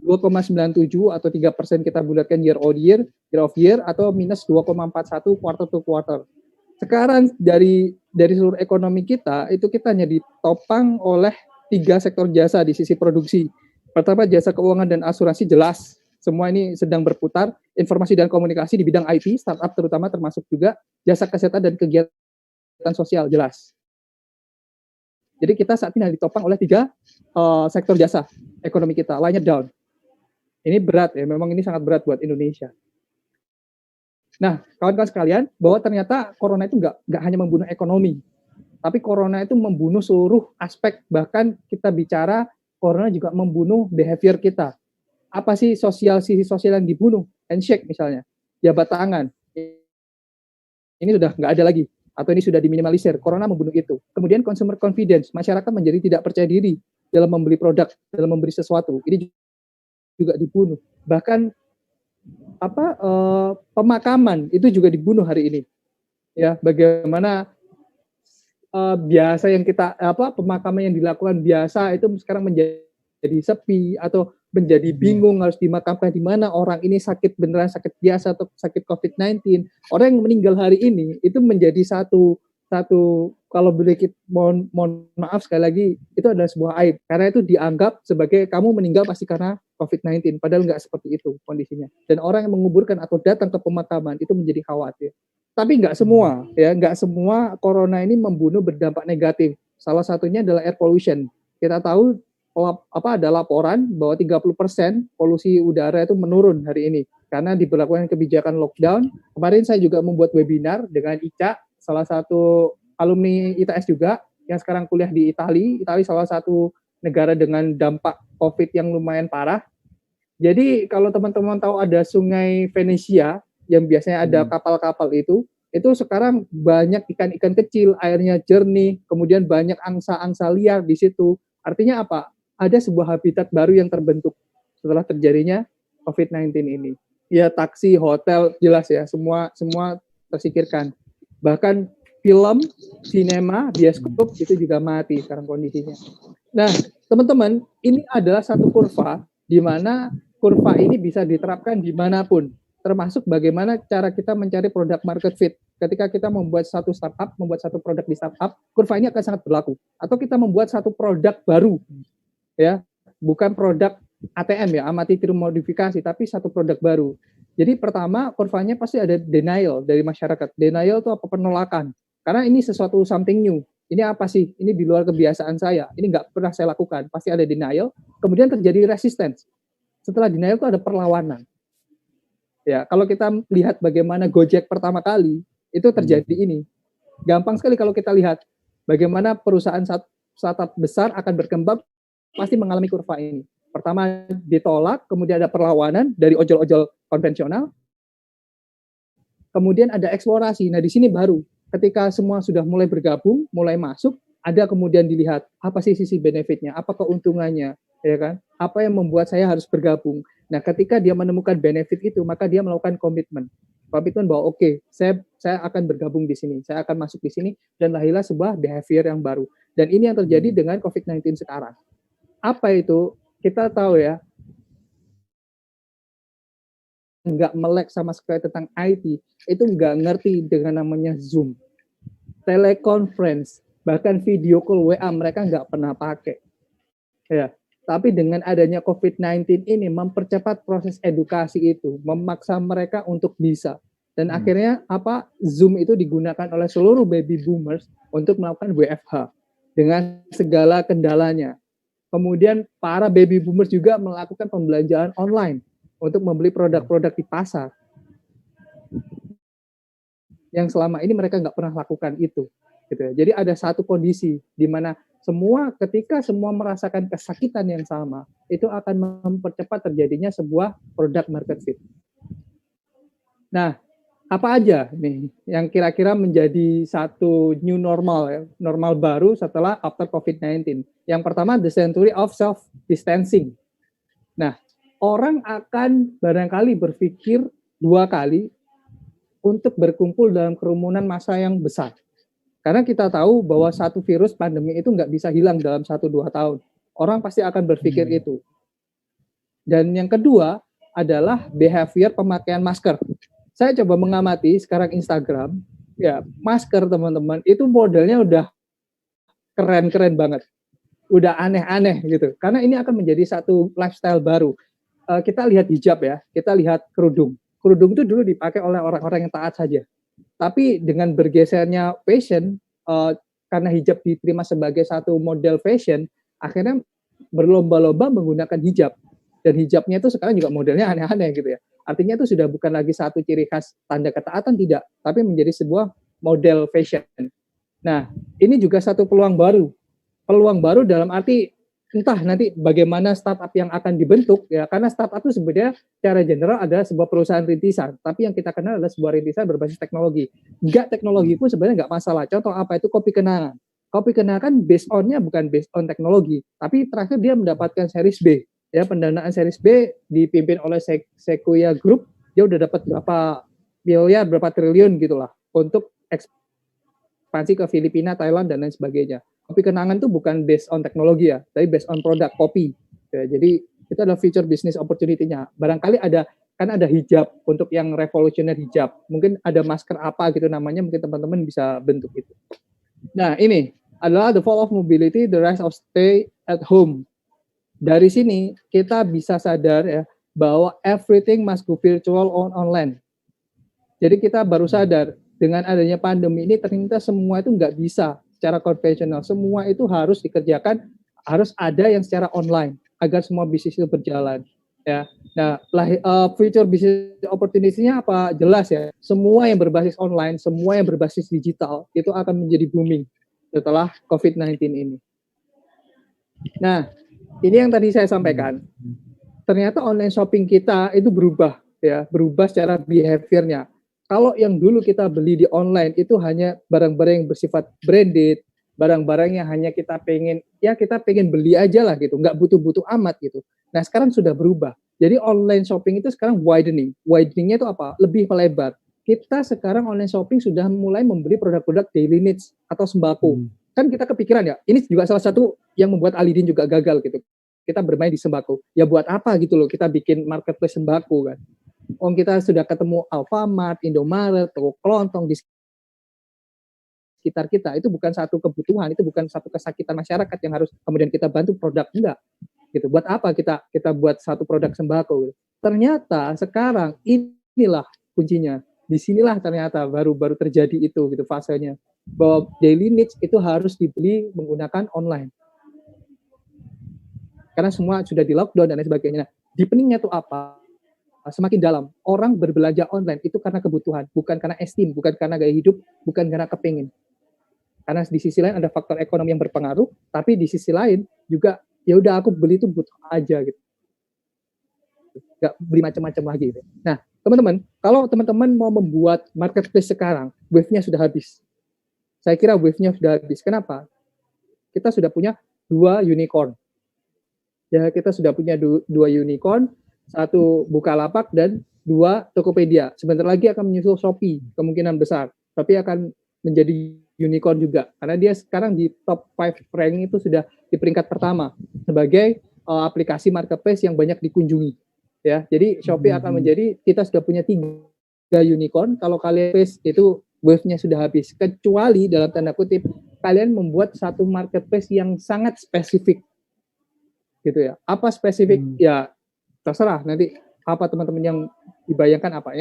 2,97 atau 3% kita bulatkan year of year atau minus 2,41 quarter to quarter. Sekarang dari seluruh ekonomi kita itu kita hanya ditopang oleh 3 sektor jasa di sisi produksi. Pertama jasa keuangan dan asuransi jelas. Semua ini sedang berputar, informasi dan komunikasi di bidang IT, startup terutama termasuk juga jasa kesehatan dan kegiatan sosial jelas. Jadi kita saat ini ditopang oleh 3 sektor jasa ekonomi kita, lainnya down. Ini berat ya, memang ini sangat berat buat Indonesia. Nah, kawan-kawan sekalian, bahwa ternyata corona itu nggak hanya membunuh ekonomi, tapi corona itu membunuh seluruh aspek, bahkan kita bicara corona juga membunuh behavior kita. Apa sih sisi sosial yang dibunuh? Handshake misalnya, jabat tangan. Ini sudah nggak ada lagi, atau ini sudah diminimalisir. Corona membunuh itu. Kemudian consumer confidence, masyarakat menjadi tidak percaya diri dalam membeli produk, dalam membeli sesuatu. Ini juga dibunuh. Bahkan pemakaman itu juga dibunuh hari ini. Ya, bagaimana biasa yang kita pemakaman yang dilakukan biasa itu sekarang menjadi sepi atau menjadi bingung harus dimakamkan di mana, orang ini sakit beneran sakit biasa atau sakit COVID-19. Orang yang meninggal hari ini itu menjadi satu kalau boleh mohon maaf sekali lagi, itu adalah sebuah aib karena itu dianggap sebagai kamu meninggal pasti karena COVID-19, padahal nggak seperti itu kondisinya. Dan orang yang menguburkan atau datang ke pemakaman itu menjadi khawatir. Tapi nggak semua, ya nggak semua corona ini membunuh berdampak negatif. Salah satunya adalah air pollution. Kita tahu ada laporan bahwa 30% polusi udara itu menurun hari ini karena diberlakukan kebijakan lockdown. Kemarin saya juga membuat webinar dengan Ica, salah satu alumni ITS juga yang sekarang kuliah di Italia. Italia salah satu negara dengan dampak COVID yang lumayan parah. Jadi kalau teman-teman tahu ada Sungai Venesia yang biasanya ada kapal-kapal itu sekarang banyak ikan-ikan kecil, airnya jernih, kemudian banyak angsa-angsa liar di situ. Artinya apa? Ada sebuah habitat baru yang terbentuk setelah terjadinya COVID-19 ini. Ya taksi, hotel, jelas ya, semua tersingkirkan. Bahkan film, sinema, bioskop itu juga mati sekarang kondisinya. Nah, teman-teman, ini adalah satu kurva di mana kurva ini bisa diterapkan dimanapun, termasuk bagaimana cara kita mencari produk market fit. Ketika kita membuat satu startup, membuat satu produk di startup, kurva ini akan sangat berlaku. Atau kita membuat satu produk baru, ya, bukan produk ATM ya, amati tiru modifikasi, tapi satu produk baru. Jadi pertama kurvanya pasti ada denial dari masyarakat. Denial itu apa? Penolakan. Karena ini sesuatu something new. Ini apa sih? Ini di luar kebiasaan saya. Ini nggak pernah saya lakukan. Pasti ada denial. Kemudian terjadi resistance. Setelah denial itu ada perlawanan. Ya, kalau kita lihat bagaimana Gojek pertama kali itu terjadi ini. Gampang sekali kalau kita lihat bagaimana perusahaan startup besar akan berkembang pasti mengalami kurva ini. Pertama ditolak, kemudian ada perlawanan dari ojol-ojol konvensional. Kemudian ada eksplorasi. Nah, di sini baru ketika semua sudah mulai bergabung, mulai masuk, ada kemudian dilihat apa sih sisi benefitnya, apa keuntungannya, ya kan? Apa yang membuat saya harus bergabung. Nah, ketika dia menemukan benefit itu, maka dia melakukan komitmen. Komitmen bahwa oke, saya akan bergabung di sini, saya akan masuk di sini, dan lahirlah sebuah behavior yang baru. Dan ini yang terjadi dengan COVID-19 sekarang. Apa itu? Kita tahu ya, nggak melek sama sekali tentang IT, itu nggak ngerti dengan namanya Zoom, teleconference, bahkan video call WA mereka nggak pernah pakai. Ya, tapi dengan adanya COVID-19 ini mempercepat proses edukasi itu, memaksa mereka untuk bisa. Dan akhirnya apa? Zoom itu digunakan oleh seluruh baby boomers untuk melakukan WFH dengan segala kendalanya. Kemudian para baby boomers juga melakukan pembelanjaan online untuk membeli produk-produk di pasar. Yang selama ini mereka nggak pernah lakukan itu. Gitu ya. Jadi ada satu kondisi di mana ketika semua merasakan kesakitan yang sama, itu akan mempercepat terjadinya sebuah produk market fit. Nah, apa aja nih yang kira-kira menjadi satu new normal ya, normal baru setelah after COVID-19. Yang pertama, the century of self-distancing. Nah, orang akan barangkali berpikir 2 kali untuk berkumpul dalam kerumunan massa yang besar. Karena kita tahu bahwa satu virus pandemi itu nggak bisa hilang dalam 1-2 tahun. Orang pasti akan berpikir itu. Dan yang kedua adalah behavior pemakaian masker. Saya coba mengamati sekarang Instagram, ya masker teman-teman itu modelnya udah keren-keren banget. Udah aneh-aneh gitu. Karena ini akan menjadi satu lifestyle baru. Kita lihat hijab ya, kita lihat kerudung. Kerudung itu dulu dipakai oleh orang-orang yang taat saja. Tapi dengan bergesernya fashion, karena hijab diterima sebagai satu model fashion, akhirnya berlomba-lomba menggunakan hijab. Dan hijabnya itu sekarang juga modelnya aneh-aneh gitu ya. Artinya itu sudah bukan lagi satu ciri khas tanda ketaatan, tidak. Tapi menjadi sebuah model fashion. Nah, ini juga satu peluang baru. Peluang baru dalam arti entah nanti bagaimana startup yang akan dibentuk ya, karena startup itu sebenarnya secara general adalah sebuah perusahaan rintisan, tapi yang kita kenal adalah sebuah rintisan berbasis teknologi. Enggak, teknologi pun sebenarnya enggak masalah. Contoh apa itu kopi kenangan. Kopi kenangan based on-nya bukan based on teknologi, tapi terakhir dia mendapatkan series B. Ya, pendanaan series B dipimpin oleh Sequoia Group, dia udah dapat berapa miliar, berapa triliun gitulah untuk ekspansi ke Filipina, Thailand dan lain sebagainya. Kopi kenangan itu bukan based on teknologi ya, tapi based on produk kopi. Ya, jadi itu adalah future business opportunity-nya. Barangkali ada hijab untuk yang revolusioner hijab. Mungkin ada masker apa gitu namanya, mungkin teman-teman bisa bentuk itu. Nah, ini adalah the fall of mobility, the rise of stay at home. Dari sini kita bisa sadar ya bahwa everything must go virtual online. Jadi kita baru sadar dengan adanya pandemi ini ternyata semua itu nggak bisa secara konvensional, semua itu harus dikerjakan, harus ada yang secara online agar semua bisnis itu berjalan. Ya, nah, future business opportunity-nya apa? Jelas ya, semua yang berbasis online, semua yang berbasis digital itu akan menjadi booming setelah COVID-19 ini. Nah, ini yang tadi saya sampaikan. Ternyata online shopping kita itu berubah secara behaviornya. Kalau yang dulu kita beli di online itu hanya barang-barang yang bersifat branded, barang-barang yang hanya kita pengen beli aja lah gitu, nggak butuh-butuh amat gitu. Nah sekarang sudah berubah. Jadi online shopping itu sekarang widening. Wideningnya itu apa? Lebih melebar. Kita sekarang online shopping sudah mulai membeli produk-produk daily needs atau sembako. Kan kita kepikiran ya, ini juga salah satu yang membuat Alidin juga gagal gitu. Kita bermain di sembako. Ya buat apa gitu loh, kita bikin marketplace sembako kan. Kita sudah ketemu Alfamart, Indomaret, toko kelontong di sekitar kita. Itu bukan satu kebutuhan, itu bukan satu kesakitan masyarakat yang harus kemudian kita bantu produk, enggak. Gitu. Buat apa kita buat satu produk sembako? Ternyata sekarang inilah kuncinya. Disinilah ternyata baru terjadi itu gitu fasenya. Bahwa daily needs itu harus dibeli menggunakan online. Karena semua sudah di lockdown dan lain sebagainya. Deepeningnya itu apa? Semakin dalam, orang berbelanja online itu karena kebutuhan, bukan karena esteem, bukan karena gaya hidup, bukan karena kepingin. Karena di sisi lain ada faktor ekonomi yang berpengaruh, tapi di sisi lain juga ya udah aku beli itu butuh aja gitu. Gak beli macam-macam lagi gitu. Nah, teman-teman, kalau teman-teman mau membuat marketplace sekarang, wave-nya sudah habis. Saya kira wave-nya sudah habis. Kenapa? Kita sudah punya 2 unicorn. Ya, kita sudah punya 2 unicorn. 1 Bukalapak dan 2 Tokopedia. Sebentar lagi akan menyusul Shopee, kemungkinan besar. Tapi akan menjadi unicorn juga. Karena dia sekarang di top 5 ranking itu sudah di peringkat pertama sebagai aplikasi marketplace yang banyak dikunjungi. Ya, jadi Shopee akan menjadi, kita sudah punya 3 unicorn. Kalau kalian itu wave-nya sudah habis. Kecuali dalam tanda kutip kalian membuat satu marketplace yang sangat spesifik. Gitu ya. Apa spesifik? Ya terserah nanti apa teman-teman yang dibayangkan apa.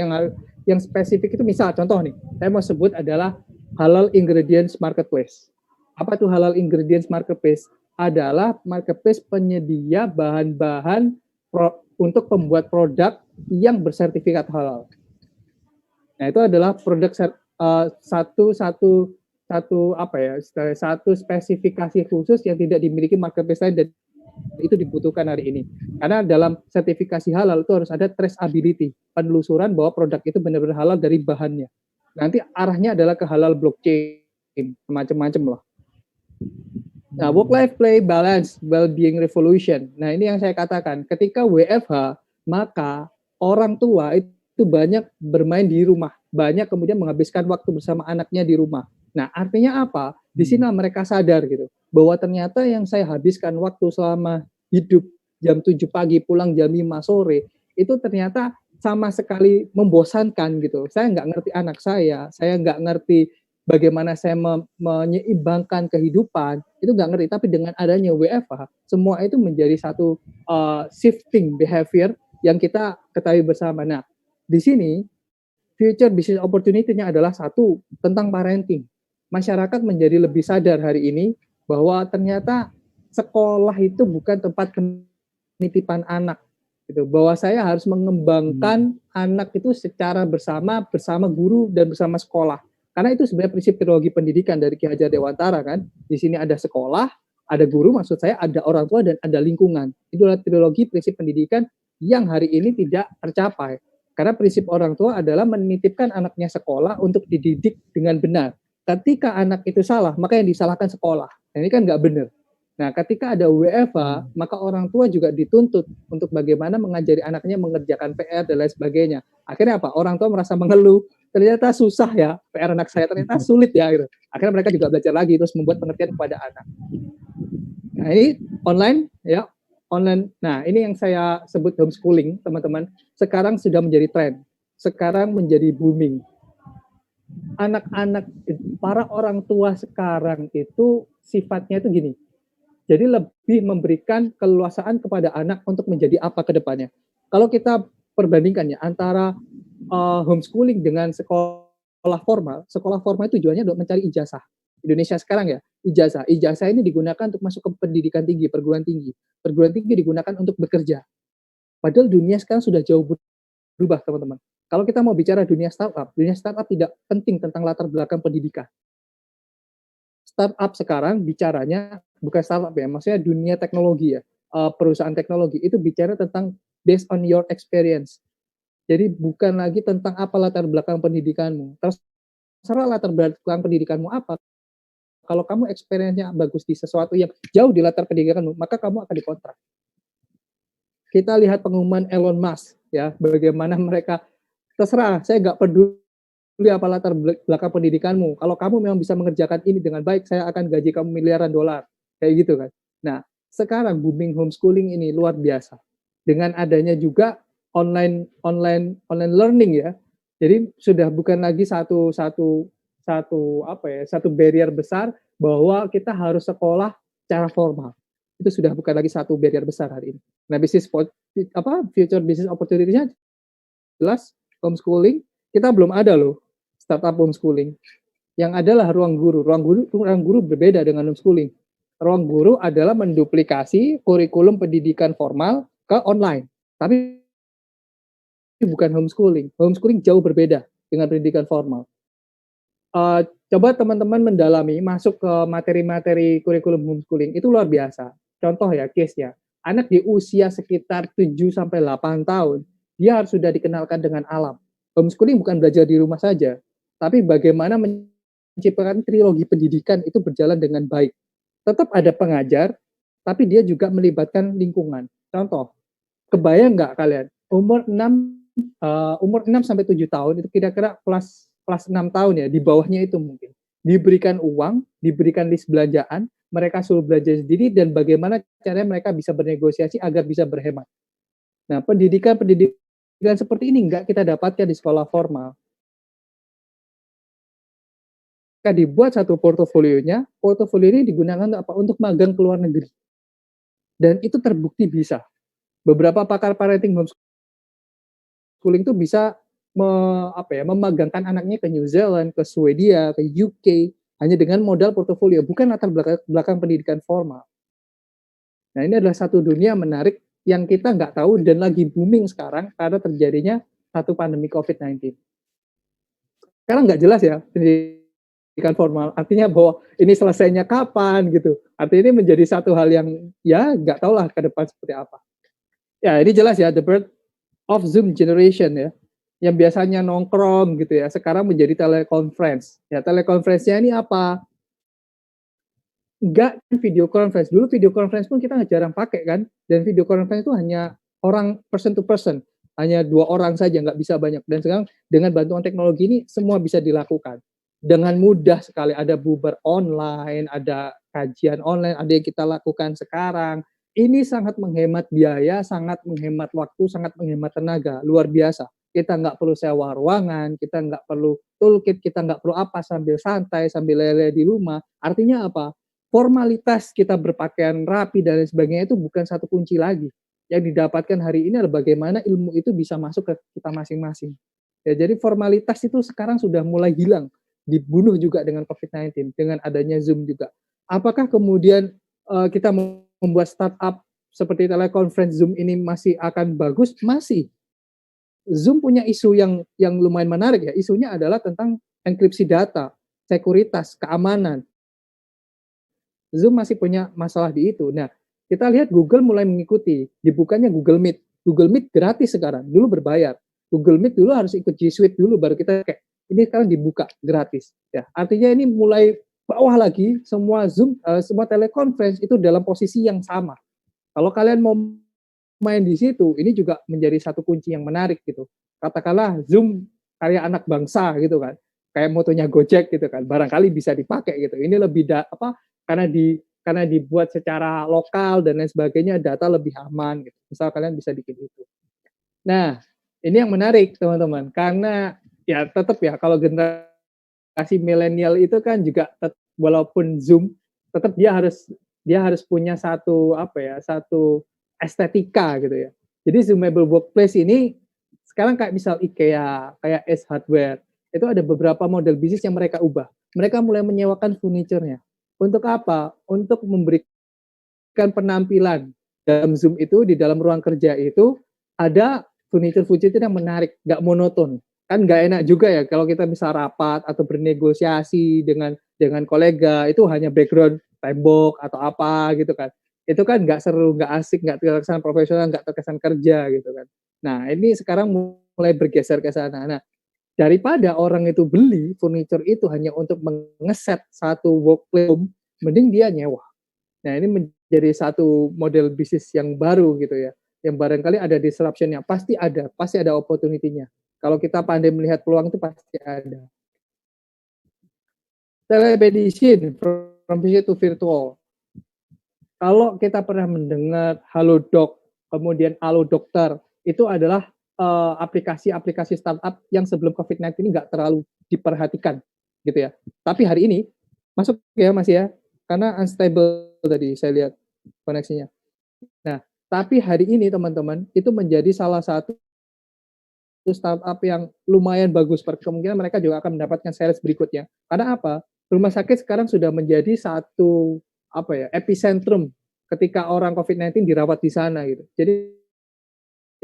Yang spesifik itu misal contoh nih, saya mau sebut adalah halal ingredients marketplace. Apa tuh halal ingredients marketplace? Adalah marketplace penyedia bahan-bahan untuk pembuat produk yang bersertifikat halal. Nah, itu adalah produk satu spesifikasi khusus yang tidak dimiliki marketplace lain dan itu dibutuhkan hari ini. Karena dalam sertifikasi halal itu harus ada traceability, penelusuran bahwa produk itu benar-benar halal dari bahannya. Nanti arahnya adalah ke halal blockchain, macam-macam lah. Nah, work-life play balance, well-being revolution. Nah, ini yang saya katakan, ketika WFH, maka orang tua itu itu banyak bermain di rumah, banyak kemudian menghabiskan waktu bersama anaknya di rumah. Nah, artinya apa? Di sini mereka sadar gitu, bahwa ternyata yang saya habiskan waktu selama hidup jam 7 pagi pulang jam 5 sore, itu ternyata sama sekali membosankan gitu. Saya nggak ngerti anak saya nggak ngerti bagaimana saya menyeimbangkan kehidupan, itu nggak ngerti. Tapi dengan adanya WFH, semua itu menjadi satu shifting behavior yang kita ketahui bersama. Nah, di sini future business opportunity-nya adalah satu, tentang parenting. Masyarakat menjadi lebih sadar hari ini bahwa ternyata sekolah itu bukan tempat penitipan anak gitu, bahwa saya harus mengembangkan anak itu secara bersama guru dan bersama sekolah, karena itu sebenarnya prinsip teologi pendidikan dari Ki Hajar Dewantara kan. Di sini ada sekolah, ada guru, maksud saya ada orang tua dan ada lingkungan. Itu adalah teologi prinsip pendidikan yang hari ini tidak tercapai, karena prinsip orang tua adalah menitipkan anaknya sekolah untuk dididik dengan benar. Ketika anak itu salah, maka yang disalahkan sekolah. Nah, ini kan nggak benar. Nah, ketika ada WFH, maka orang tua juga dituntut untuk bagaimana mengajari anaknya mengerjakan PR dan lain sebagainya. Akhirnya apa? Orang tua merasa mengeluh, ternyata susah ya PR anak saya, ternyata sulit ya gitu. Akhirnya mereka juga belajar lagi, terus membuat pengertian kepada anak. Nah, ini online ya, online. Nah, ini yang saya sebut homeschooling, teman-teman. Sekarang sudah menjadi tren. Sekarang menjadi booming. Anak-anak, para orang tua sekarang itu sifatnya itu gini. Jadi lebih memberikan keleluasaan kepada anak untuk menjadi apa ke depannya. Kalau kita perbandingkan ya antara homeschooling dengan sekolah formal itu tujuannya untuk mencari ijazah. Indonesia sekarang ya, ijazah ini digunakan untuk masuk ke pendidikan tinggi, perguruan tinggi digunakan untuk bekerja. Padahal dunia sekarang sudah jauh berubah, teman-teman. Kalau kita mau bicara dunia startup tidak penting tentang latar belakang pendidikan. Startup sekarang bicaranya bukan startup ya, maksudnya dunia teknologi ya, perusahaan teknologi itu bicara tentang based on your experience. Jadi bukan lagi tentang apa latar belakang pendidikanmu. Terserah latar belakang pendidikanmu apa. Kalau kamu experience-nya bagus di sesuatu yang jauh di latar pendidikanmu, maka kamu akan dikontrak. Kita lihat pengumuman Elon Musk ya, bagaimana mereka terserah, saya nggak peduli apa latar belakang pendidikanmu. Kalau kamu memang bisa mengerjakan ini dengan baik, saya akan gaji kamu miliaran dolar. Kayak gitu kan. Nah, sekarang booming homeschooling ini luar biasa. Dengan adanya juga online learning ya. Jadi sudah bukan lagi satu barrier besar bahwa kita harus sekolah secara formal. Itu sudah bukan lagi satu barrier besar hari ini. Nah, future business opportunity-nya jelas homeschooling. Kita belum ada loh startup homeschooling. Yang adalah ruang guru berbeda dengan homeschooling. Ruang guru adalah menduplikasi kurikulum pendidikan formal ke online. Tapi bukan homeschooling. Homeschooling jauh berbeda dengan pendidikan formal. Coba teman-teman mendalami, masuk ke materi-materi kurikulum homeschooling, itu luar biasa. Contoh ya, case-nya. Anak di usia sekitar 7-8 tahun, dia harus sudah dikenalkan dengan alam. Homeschooling bukan belajar di rumah saja, tapi bagaimana menciptakan trilogi pendidikan itu berjalan dengan baik. Tetap ada pengajar, tapi dia juga melibatkan lingkungan. Contoh, kebayang nggak kalian, umur 6-7 tahun, itu kira-kira kelas 6 tahun ya, di bawahnya itu mungkin. Diberikan uang, diberikan list belanjaan, mereka suruh belanja sendiri, dan bagaimana caranya mereka bisa bernegosiasi agar bisa berhemat. Nah, pendidikan seperti ini nggak kita dapatkan di sekolah formal. Dibuat satu portofolionya, portofolio ini digunakan untuk apa? Untuk magang ke luar negeri. Dan itu terbukti bisa. Beberapa pakar parenting homeschooling itu bisa memagangkan anaknya ke New Zealand, ke Swedia, ke UK, hanya dengan modal portofolio, bukan latar belakang pendidikan formal. Nah, ini adalah satu dunia menarik yang kita nggak tahu dan lagi booming sekarang karena terjadinya satu pandemi COVID-19. Sekarang nggak jelas ya pendidikan formal, artinya bahwa ini selesainya kapan gitu. Artinya ini menjadi satu hal yang ya nggak tahu lah ke depan seperti apa. Ya, ini jelas ya, the birth of Zoom generation ya, yang biasanya nongkrong gitu ya, sekarang menjadi teleconference. Ya, teleconference-nya ini apa? Enggak video conference. Dulu video conference pun kita jarang pakai kan, dan video conference itu hanya orang person to person. hanya 2 orang saja, nggak bisa banyak. Dan sekarang dengan bantuan teknologi ini semua bisa dilakukan dengan mudah sekali. Ada bubar online, ada kajian online, ada yang kita lakukan sekarang. Ini sangat menghemat biaya, sangat menghemat waktu, sangat menghemat tenaga, luar biasa. Kita nggak perlu sewa ruangan, kita nggak perlu toolkit, kita nggak perlu apa, sambil santai, sambil lele di rumah. Artinya apa? Formalitas kita berpakaian rapi dan lain sebagainya itu bukan satu kunci lagi. Yang didapatkan hari ini adalah bagaimana ilmu itu bisa masuk ke kita masing-masing. Ya, jadi formalitas itu sekarang sudah mulai hilang, dibunuh juga dengan COVID-19, dengan adanya Zoom juga. Apakah kemudian kita membuat startup seperti teleconference Zoom ini masih akan bagus? Masih. Zoom punya isu yang lumayan menarik ya. Isunya adalah tentang enkripsi data, sekuritas, keamanan. Zoom masih punya masalah di itu. Nah, kita lihat Google mulai mengikuti, dibukanya Google Meet. Google Meet gratis sekarang, dulu berbayar. Google Meet dulu harus ikut G Suite dulu, baru kita kayak, ini sekarang dibuka gratis. Ya, artinya ini mulai bawah lagi, semua Zoom, semua teleconference itu dalam posisi yang sama. Kalau kalian mau main di situ, ini juga menjadi satu kunci yang menarik gitu. Katakanlah Zoom karya anak bangsa gitu kan, kayak motonya Gojek gitu kan, barangkali bisa dipakai gitu. Ini lebih karena dibuat secara lokal dan lain sebagainya, data lebih aman gitu. Misal kalian bisa bikin itu. Nah, ini yang menarik teman-teman, karena ya tetap ya kalau generasi milenial itu kan juga walaupun Zoom, tetap dia harus punya satu satu estetika gitu ya. Jadi Zoomable Workplace ini sekarang kayak misal IKEA, kayak S Hardware, itu ada beberapa model bisnis yang mereka ubah. Mereka mulai menyewakan furniture-nya. Untuk apa? Untuk memberikan penampilan dalam Zoom itu, di dalam ruang kerja itu ada furniture yang menarik, nggak monoton. Kan nggak enak juga ya kalau kita bisa rapat atau bernegosiasi dengan kolega, itu hanya background tembok atau apa gitu kan. Itu kan nggak seru, nggak asik, nggak terkesan profesional, nggak terkesan kerja gitu kan. Nah, ini sekarang mulai bergeser ke sana. Nah, daripada orang itu beli furniture itu hanya untuk mengeset satu workplace, mending dia nyewa. Nah, ini menjadi satu model bisnis yang baru gitu ya. Yang barangkali ada disruption-nya, pasti ada opportunity-nya. Kalau kita pandai melihat peluang itu pasti ada. Telemedicine, from visit to virtual. Kalau kita pernah mendengar Halodoc, kemudian Halo Dokter, itu adalah aplikasi-aplikasi startup yang sebelum COVID-19 ini nggak terlalu diperhatikan, gitu ya. Tapi hari ini masuk ya Mas ya, karena unstable tadi saya lihat koneksinya. Nah, tapi hari ini teman-teman itu menjadi salah satu startup yang lumayan bagus. Kemungkinan mereka juga akan mendapatkan sales berikutnya. Karena apa? Rumah sakit sekarang sudah menjadi satu epicentrum ketika orang COVID-19 dirawat di sana gitu. Jadi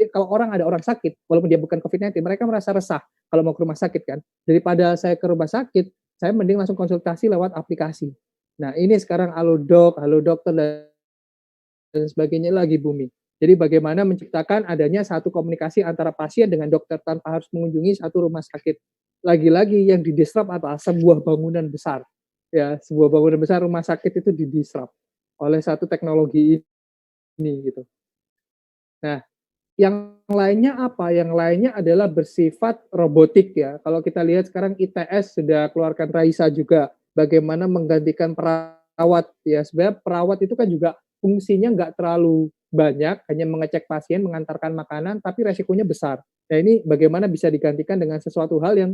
kalau ada orang sakit, walaupun dia bukan COVID-19, mereka merasa resah kalau mau ke rumah sakit kan. Daripada saya ke rumah sakit, saya mending langsung konsultasi lewat aplikasi. Nah, ini sekarang Halodoc, Halo Dokter dan sebagainya lagi booming. Jadi bagaimana menciptakan adanya satu komunikasi antara pasien dengan dokter tanpa harus mengunjungi satu rumah sakit. Lagi-lagi yang didisrupt apa? Sebuah bangunan besar. Ya, sebuah bangunan besar rumah sakit itu didisrupt oleh satu teknologi ini gitu. Nah, yang lainnya apa? Yang lainnya adalah bersifat robotik ya. Kalau kita lihat sekarang ITS sudah keluarkan Raisa juga, bagaimana menggantikan perawat ya. Sebenarnya perawat itu kan juga fungsinya nggak terlalu banyak, hanya mengecek pasien, mengantarkan makanan, tapi resikonya besar. Nah, ini bagaimana bisa digantikan dengan sesuatu hal yang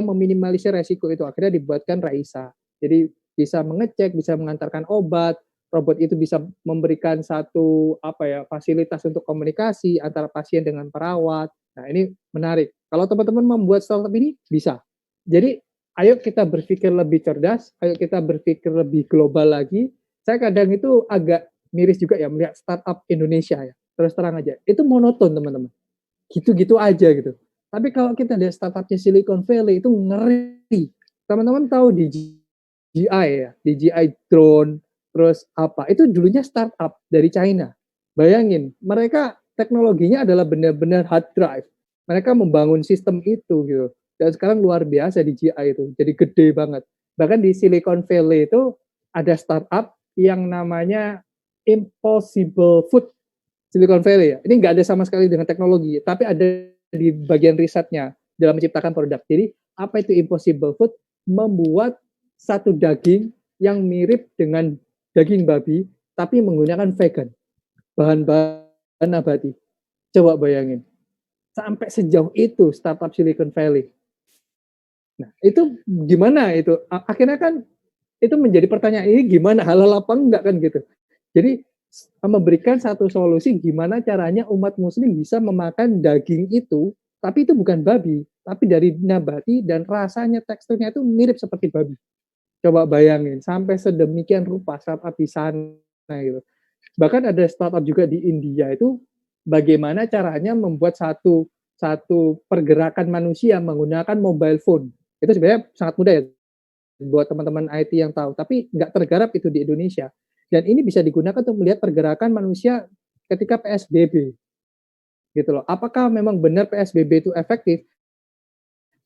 meminimalisir resiko itu. Akhirnya dibuatkan Raisa. Jadi bisa mengecek, bisa mengantarkan obat, robot itu bisa memberikan satu fasilitas untuk komunikasi antara pasien dengan perawat. Nah, ini menarik. Kalau teman-teman membuat startup ini bisa. Jadi, ayo kita berpikir lebih cerdas, ayo kita berpikir lebih global lagi. Saya kadang itu agak miris juga ya melihat startup Indonesia ya. Terus terang aja, itu monoton teman-teman. Gitu-gitu aja gitu. Tapi kalau kita lihat startupnya Silicon Valley itu ngeri. Teman-teman tahu DJI ya, DJI drone, terus itu dulunya startup dari China. Bayangin, mereka teknologinya adalah benar-benar hard drive. Mereka membangun sistem itu gitu. Dan sekarang luar biasa DJI itu, jadi gede banget. Bahkan di Silicon Valley itu ada startup yang namanya Impossible Food. Silicon Valley ya. Ini nggak ada sama sekali dengan teknologi, tapi ada di bagian risetnya dalam menciptakan produk. Jadi apa itu impossible food? Membuat satu daging yang mirip dengan daging babi, tapi menggunakan vegan, bahan-bahan nabati. Coba bayangin, sampai sejauh itu startup Silicon Valley. Nah, itu gimana itu? Akhirnya kan itu menjadi pertanyaan, ini gimana, halal apa enggak kan gitu. Jadi memberikan satu solusi gimana caranya umat muslim bisa memakan daging itu, tapi itu bukan babi, tapi dari nabati dan rasanya, teksturnya itu mirip seperti babi. Coba bayangin, sampai sedemikian rupa startup di sana gitu. Bahkan ada startup juga di India itu bagaimana caranya membuat satu pergerakan manusia menggunakan mobile phone. Itu sebenarnya sangat mudah ya buat teman-teman IT yang tahu, tapi nggak tergarap itu di Indonesia. Dan ini bisa digunakan untuk melihat pergerakan manusia ketika PSBB. Gitu loh. Apakah memang benar PSBB itu efektif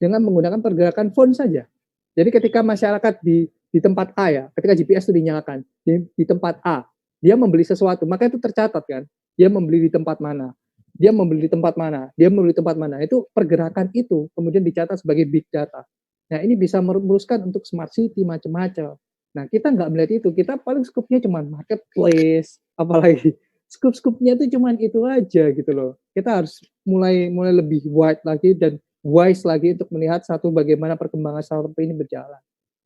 dengan menggunakan pergerakan phone saja? Jadi ketika masyarakat di tempat A ya, ketika GPS itu dinyalakan di tempat A, dia membeli sesuatu, maka itu tercatat kan. Dia membeli di tempat mana, dia membeli di tempat mana, dia membeli di tempat mana. Itu pergerakan itu kemudian dicatat sebagai big data. Nah, ini bisa merumuskan untuk smart city macam-macam. Nah, kita nggak melihat itu. Kita paling skupnya cuma marketplace, apalagi skup-skupnya itu cuma itu aja gitu loh. Kita harus mulai lebih wide lagi dan wise lagi untuk melihat satu bagaimana perkembangan startup ini berjalan.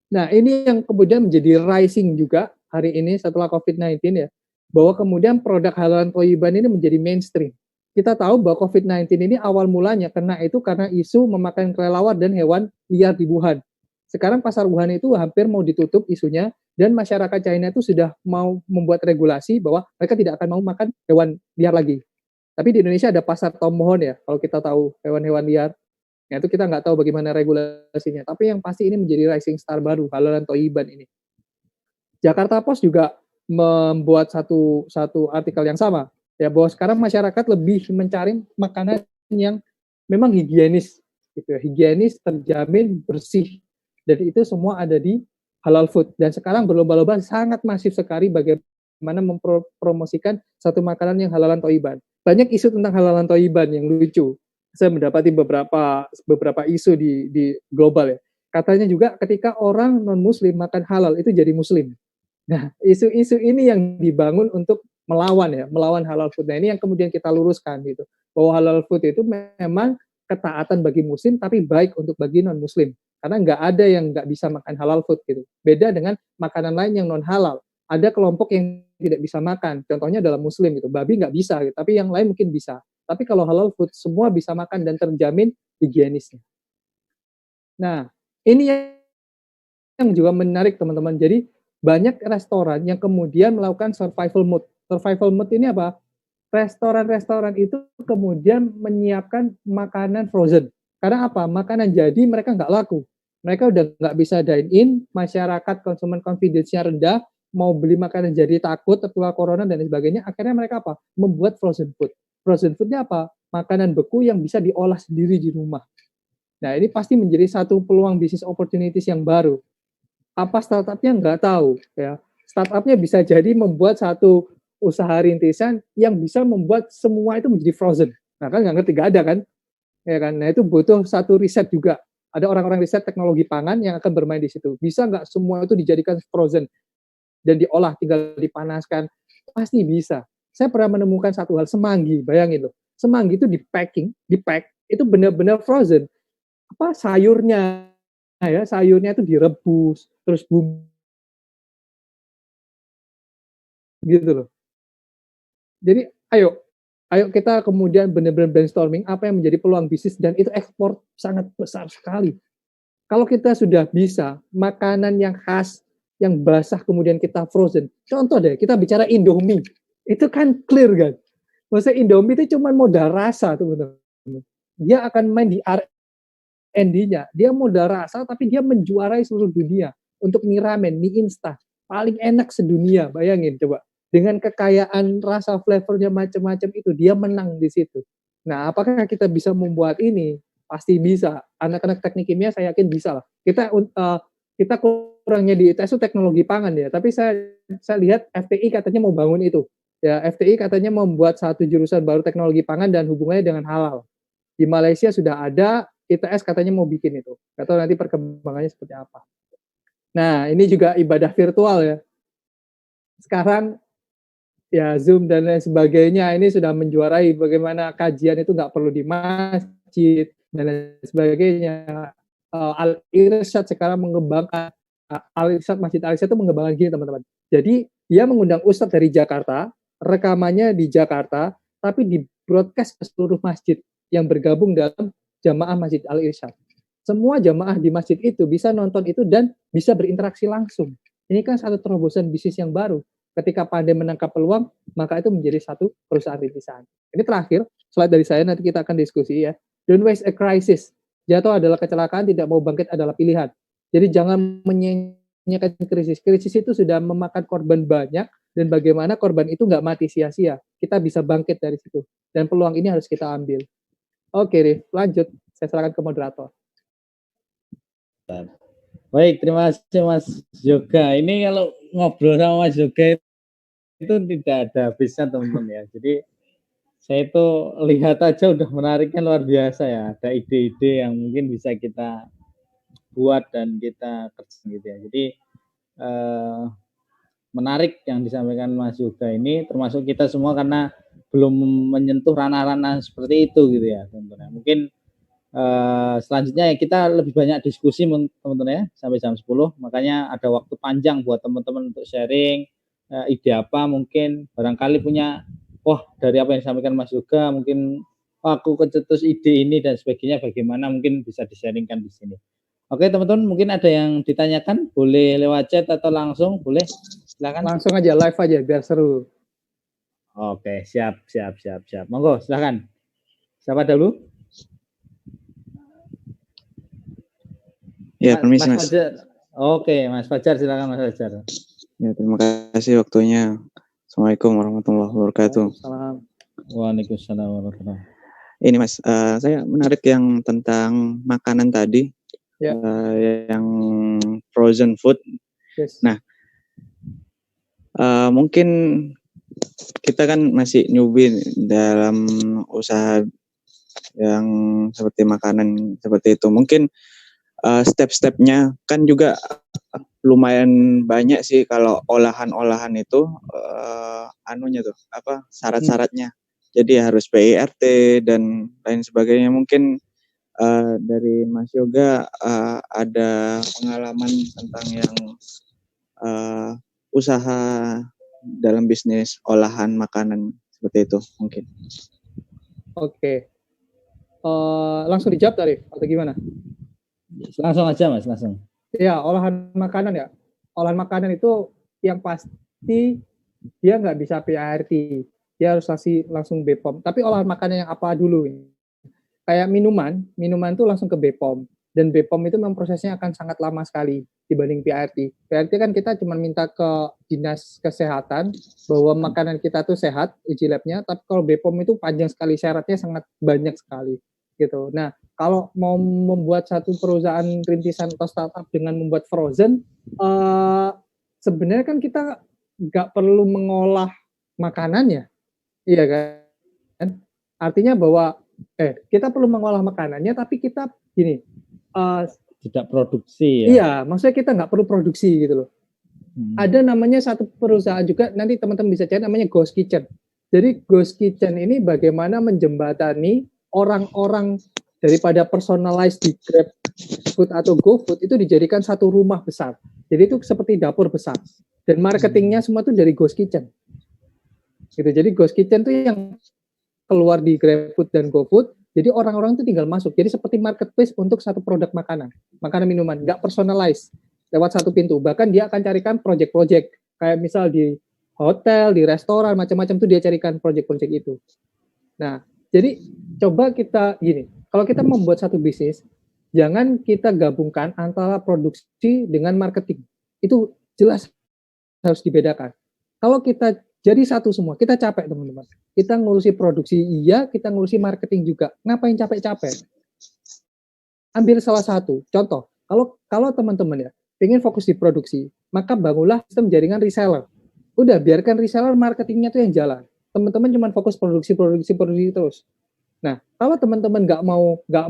Nah, ini yang kemudian menjadi rising juga hari ini setelah COVID-19 ya, bahwa kemudian produk halal Thayyiban ini menjadi mainstream. Kita tahu bahwa COVID-19 ini awal mulanya kena itu karena isu memakan kelelawar dan hewan liar di Wuhan. Sekarang pasar Wuhan itu hampir mau ditutup isunya, dan masyarakat China itu sudah mau membuat regulasi bahwa mereka tidak akan mau makan hewan liar lagi. Tapi di Indonesia ada pasar Tomohon ya, kalau kita tahu hewan-hewan liar. Nah, itu kita nggak tahu bagaimana regulasinya. Tapi yang pasti ini menjadi rising star baru, halalan Thayyiban ini. Jakarta Post juga membuat satu artikel yang sama, ya, bahwa sekarang masyarakat lebih mencari makanan yang memang higienis, gitu ya, higienis, terjamin, bersih. Dan itu semua ada di halal food. Dan sekarang berlomba-lomba sangat masif sekali bagaimana mempromosikan satu makanan yang halalan Thayyiban. Banyak isu tentang halalan Thayyiban yang lucu. Saya mendapati beberapa isu di global ya. Katanya juga ketika orang non-muslim makan halal itu jadi muslim. Nah, isu-isu ini yang dibangun untuk melawan halal food. Nah, ini yang kemudian kita luruskan gitu. Bahwa halal food itu memang ketaatan bagi muslim tapi baik untuk bagi non-muslim. Karena nggak ada yang nggak bisa makan halal food gitu. Beda dengan makanan lain yang non halal. Ada kelompok yang tidak bisa makan. Contohnya adalah muslim gitu. Babi nggak bisa gitu, tapi yang lain mungkin bisa. Tapi kalau halal food semua bisa makan dan terjamin higienisnya. Nah, ini yang juga menarik teman-teman. Jadi banyak restoran yang kemudian melakukan survival mode. Survival mode ini apa? Restoran-restoran itu kemudian menyiapkan makanan frozen. Karena apa? Makanan jadi mereka nggak laku. Mereka udah nggak bisa dine in, masyarakat konsumen confidence-nya rendah, mau beli makanan jadi takut tertular corona dan sebagainya. Akhirnya mereka apa? Membuat frozen food. Frozen food-nya apa? Makanan beku yang bisa diolah sendiri di rumah. Nah, ini pasti menjadi satu peluang bisnis opportunities yang baru. Apa startupnya nggak tahu ya. Startupnya bisa jadi membuat satu usaha rintisan yang bisa membuat semua itu menjadi frozen. Nah, kan nggak ngerti, nggak ada kan? Ya kan? Nah, itu butuh satu riset juga. Ada orang-orang riset teknologi pangan yang akan bermain di situ. Bisa nggak semua itu dijadikan frozen dan diolah, tinggal dipanaskan? Pasti bisa. Saya pernah menemukan satu hal, semanggi. Bayangin loh, semanggi itu dipack, itu benar-benar frozen. Apa sayurnya? Ya, sayurnya itu direbus, terus bumbu gitu loh. Jadi ayo kita kemudian benar-benar brainstorming apa yang menjadi peluang bisnis, dan itu ekspor sangat besar sekali. Kalau kita sudah bisa makanan yang khas, yang basah kemudian kita frozen. Contoh deh, kita bicara Indomie. Itu kan clear kan. Maksudnya Indomie itu cuma modal rasa teman-teman. Dia akan main di R&D-nya. Dia modal rasa tapi dia menjuarai seluruh dunia untuk mie ramen, mie instan. Paling enak sedunia, bayangin coba. Dengan kekayaan rasa flavornya macam-macam itu, dia menang di situ. Nah, apakah kita bisa membuat ini? Pasti bisa. Anak-anak teknik kimia saya yakin bisa lah. Kita kurangnya di ITS itu teknologi pangan ya, tapi saya lihat FTI katanya mau bangun itu. Ya, FTI katanya membuat satu jurusan baru teknologi pangan dan hubungannya dengan halal. Di Malaysia sudah ada, ITS katanya mau bikin itu. Nggak tahu nanti perkembangannya seperti apa. Nah, ini juga ibadah virtual ya. Sekarang ya Zoom dan lain sebagainya ini sudah menjuarai bagaimana kajian itu nggak perlu di masjid dan lain sebagainya. Al-Irsyad sekarang mengembangkan Al-Irsyad, Masjid Al-Irsyad itu mengembangkan gini teman-teman. Jadi dia mengundang ustadz dari Jakarta, rekamannya di Jakarta, tapi di broadcast ke seluruh masjid yang bergabung dalam jamaah Masjid Al-Irsyad. Semua jamaah di masjid itu bisa nonton itu dan bisa berinteraksi langsung. Ini kan satu terobosan bisnis yang baru. Ketika pandai menangkap peluang, maka itu menjadi satu perusahaan rintisan. Ini terakhir, slide dari saya, nanti kita akan diskusi ya. Don't waste a crisis. Jatuh adalah kecelakaan, tidak mau bangkit adalah pilihan. Jadi jangan menyanyiakan krisis. Krisis itu sudah memakan korban banyak, dan bagaimana korban itu nggak mati sia-sia. Kita bisa bangkit dari situ. Dan peluang ini harus kita ambil. Oke, Rif, lanjut. Saya serahkan ke moderator. Baik, terima kasih Mas Yoga. Ini kalau ngobrol sama Mas Yoga itu tidak ada habisnya teman-teman ya. Jadi saya itu lihat aja udah menariknya luar biasa ya. Ada ide-ide yang mungkin bisa kita buat dan kita kerja gitu ya. Jadi menarik yang disampaikan Mas Yoga ini, termasuk kita semua karena belum menyentuh ranah-ranah seperti itu gitu ya teman-teman. Mungkin selanjutnya ya kita lebih banyak diskusi teman-teman ya sampai jam 10. Makanya ada waktu panjang buat teman-teman untuk sharing ide apa, mungkin barangkali punya dari apa yang disampaikan Mas Yoga mungkin aku kecetus ide ini dan sebagainya, bagaimana mungkin bisa di-sharingkan di sini. Oke teman-teman, mungkin ada yang ditanyakan, boleh lewat chat atau langsung, boleh silakan. Langsung aja live aja biar seru. Oke, siap. Monggo silakan. Siapa dulu? Ya, permisi Mas. Oke, Mas Fajar, silakan Mas Fajar. Ya, terima kasih waktunya. Assalamualaikum warahmatullahi wabarakatuh. Waalaikumsalam warahmatullahi wabarakatuh. Ini Mas, saya menarik yang tentang makanan tadi, ya. Yang frozen food. Yes. Nah, mungkin kita kan masih newbie dalam usaha yang seperti makanan seperti itu. Mungkin step-stepnya kan juga lumayan banyak sih kalau olahan-olahan itu syarat-syaratnya. Jadi harus PIRT dan lain sebagainya. Mungkin dari Mas Yoga ada pengalaman tentang yang usaha dalam bisnis olahan makanan seperti itu mungkin. Oke. Langsung dijawab Tarif atau gimana? Langsung aja Mas, langsung. Ya, olahan makanan ya. Olahan makanan itu yang pasti dia nggak bisa PIRT. Dia harus langsung BPOM. Tapi olahan makanan yang apa dulu? Kayak minuman itu langsung ke BPOM. Dan BPOM itu memang prosesnya akan sangat lama sekali dibanding PIRT. PIRT kan kita cuma minta ke dinas kesehatan bahwa makanan kita tuh sehat, uji labnya. Tapi kalau BPOM itu panjang sekali, syaratnya sangat banyak sekali. Gitu. Nah, kalau mau membuat satu perusahaan rintisan atau startup dengan membuat frozen, sebenarnya kan kita nggak perlu mengolah makanannya, iya kan? Artinya bahwa kita perlu mengolah makanannya, tapi kita gini, tidak produksi ya? Iya, maksudnya kita nggak perlu produksi gitu loh. Ada namanya satu perusahaan juga, nanti teman-teman bisa cari namanya Ghost Kitchen. Jadi Ghost Kitchen ini bagaimana menjembatani orang-orang daripada personalized di GrabFood atau GoFood itu dijadikan satu rumah besar. Jadi itu seperti dapur besar. Dan marketingnya semua itu dari Ghost Kitchen. Gitu. Jadi Ghost Kitchen itu yang keluar di GrabFood dan GoFood. Jadi orang-orang itu tinggal masuk. Jadi seperti marketplace untuk satu produk makanan minuman, nggak personalized lewat satu pintu. Bahkan dia akan carikan project-project kayak misal di hotel, di restoran, macam-macam tuh dia carikan project-project itu. Nah, jadi coba kita gini, kalau kita membuat satu bisnis, jangan kita gabungkan antara produksi dengan marketing. Itu jelas harus dibedakan. Kalau kita jadi satu semua, kita capek teman-teman. Kita ngurusi produksi iya, kita ngurusi marketing juga. Ngapain capek-capek? Ambil salah satu. Contoh, kalau teman-teman ya pengen fokus di produksi, maka bangunlah sistem jaringan reseller. Udah biarkan reseller marketingnya tuh yang jalan. Teman-teman cuma fokus produksi terus. Nah, kalau teman-teman nggak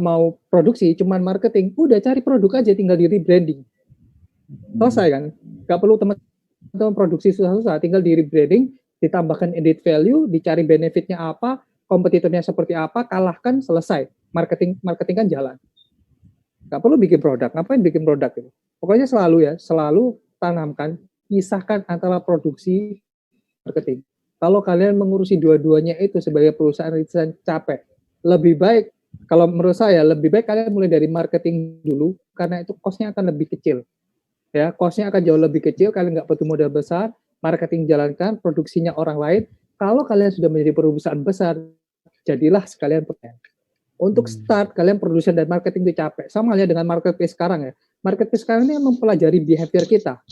mau produksi, cuman marketing, udah cari produk aja, tinggal di rebranding. Selesai kan? Nggak perlu teman-teman produksi susah-susah, tinggal di rebranding, ditambahkan added value, dicari benefitnya apa, kompetitornya seperti apa, kalahkan, selesai. Marketing kan jalan. Nggak perlu bikin produk. Ngapain bikin produk itu? Pokoknya selalu tanamkan, pisahkan antara produksi marketing. Kalau kalian mengurusi dua-duanya itu sebagai perusahaan rintisan capek. Lebih baik, kalau menurut saya, lebih baik kalian mulai dari marketing dulu, karena itu cost-nya akan lebih kecil. Ya, cost-nya akan jauh lebih kecil, kalian nggak butuh modal besar, marketing jalankan, produksinya orang lain. Kalau kalian sudah menjadi perusahaan besar, jadilah sekalian pekerjaan. Untuk start, kalian produksi dan marketing itu capek. Sama halnya dengan marketplace sekarang ya. Marketplace sekarang ini mempelajari behavior kita.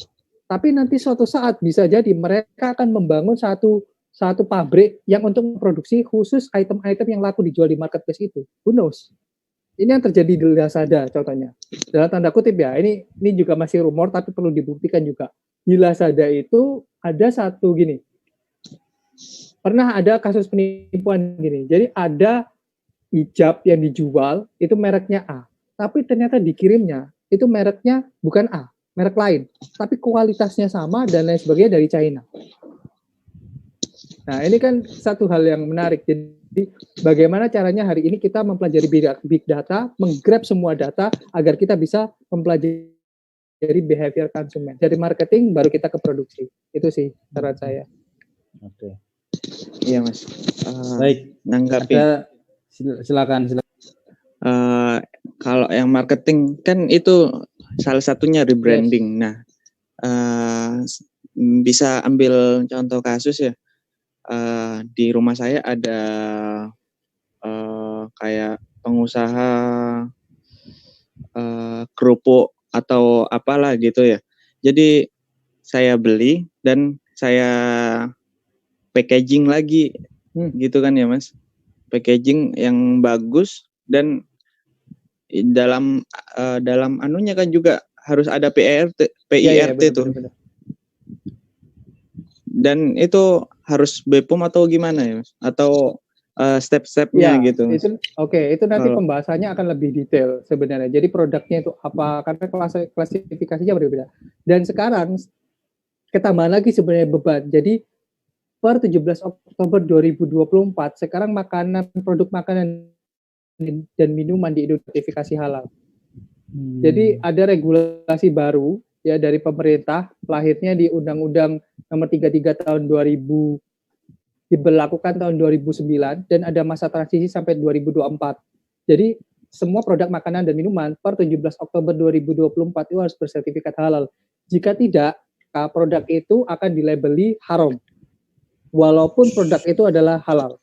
Tapi nanti suatu saat bisa jadi mereka akan membangun satu pabrik yang untuk memproduksi khusus item-item yang laku dijual di marketplace itu. Who knows? Ini yang terjadi di Lazada contohnya. Dalam tanda kutip ya, ini juga masih rumor tapi perlu dibuktikan juga. Di Lazada itu ada satu gini. Pernah ada kasus penipuan gini. Jadi ada hijab yang dijual itu mereknya A, tapi ternyata dikirimnya itu mereknya bukan A, merek lain, tapi kualitasnya sama dan lain sebagainya dari China. Nah, ini kan satu hal yang menarik. Jadi, bagaimana caranya hari ini kita mempelajari big data, menggrab semua data agar kita bisa mempelajari behavior konsumen. Dari marketing baru kita ke produksi. Itu sih saran saya. Oke. Iya Mas. Baik. Nanggapi. Silakan. Kalau yang marketing kan itu salah satunya rebranding. Yes. Nah, bisa ambil contoh kasus ya. Di rumah saya ada kayak pengusaha kerupuk atau apalah gitu ya. Jadi saya beli dan saya packaging lagi, gitu kan ya Mas. Packaging yang bagus dan dalam anunya kan juga harus ada PIRT tuh. Bener. Dan itu harus BPOM atau gimana ya Mas? Atau step-stepnya ya, gitu Mas? Itu nanti pembahasannya akan lebih detail sebenarnya. Jadi produknya itu apa, karena klasifikasinya berbeda. Dan sekarang ketambahan lagi sebenarnya beban. Jadi per 17 Oktober 2024 sekarang produk makanan dan minuman diidentifikasi halal. Jadi ada regulasi baru ya dari pemerintah, lahirnya di Undang-Undang Nomor 33 tahun 2000, diberlakukan tahun 2009 dan ada masa transisi sampai 2024. Jadi semua produk makanan dan minuman per 17 Oktober 2024 itu harus bersertifikat halal. Jika tidak, produk itu akan dilabeli haram. Walaupun produk itu adalah halal.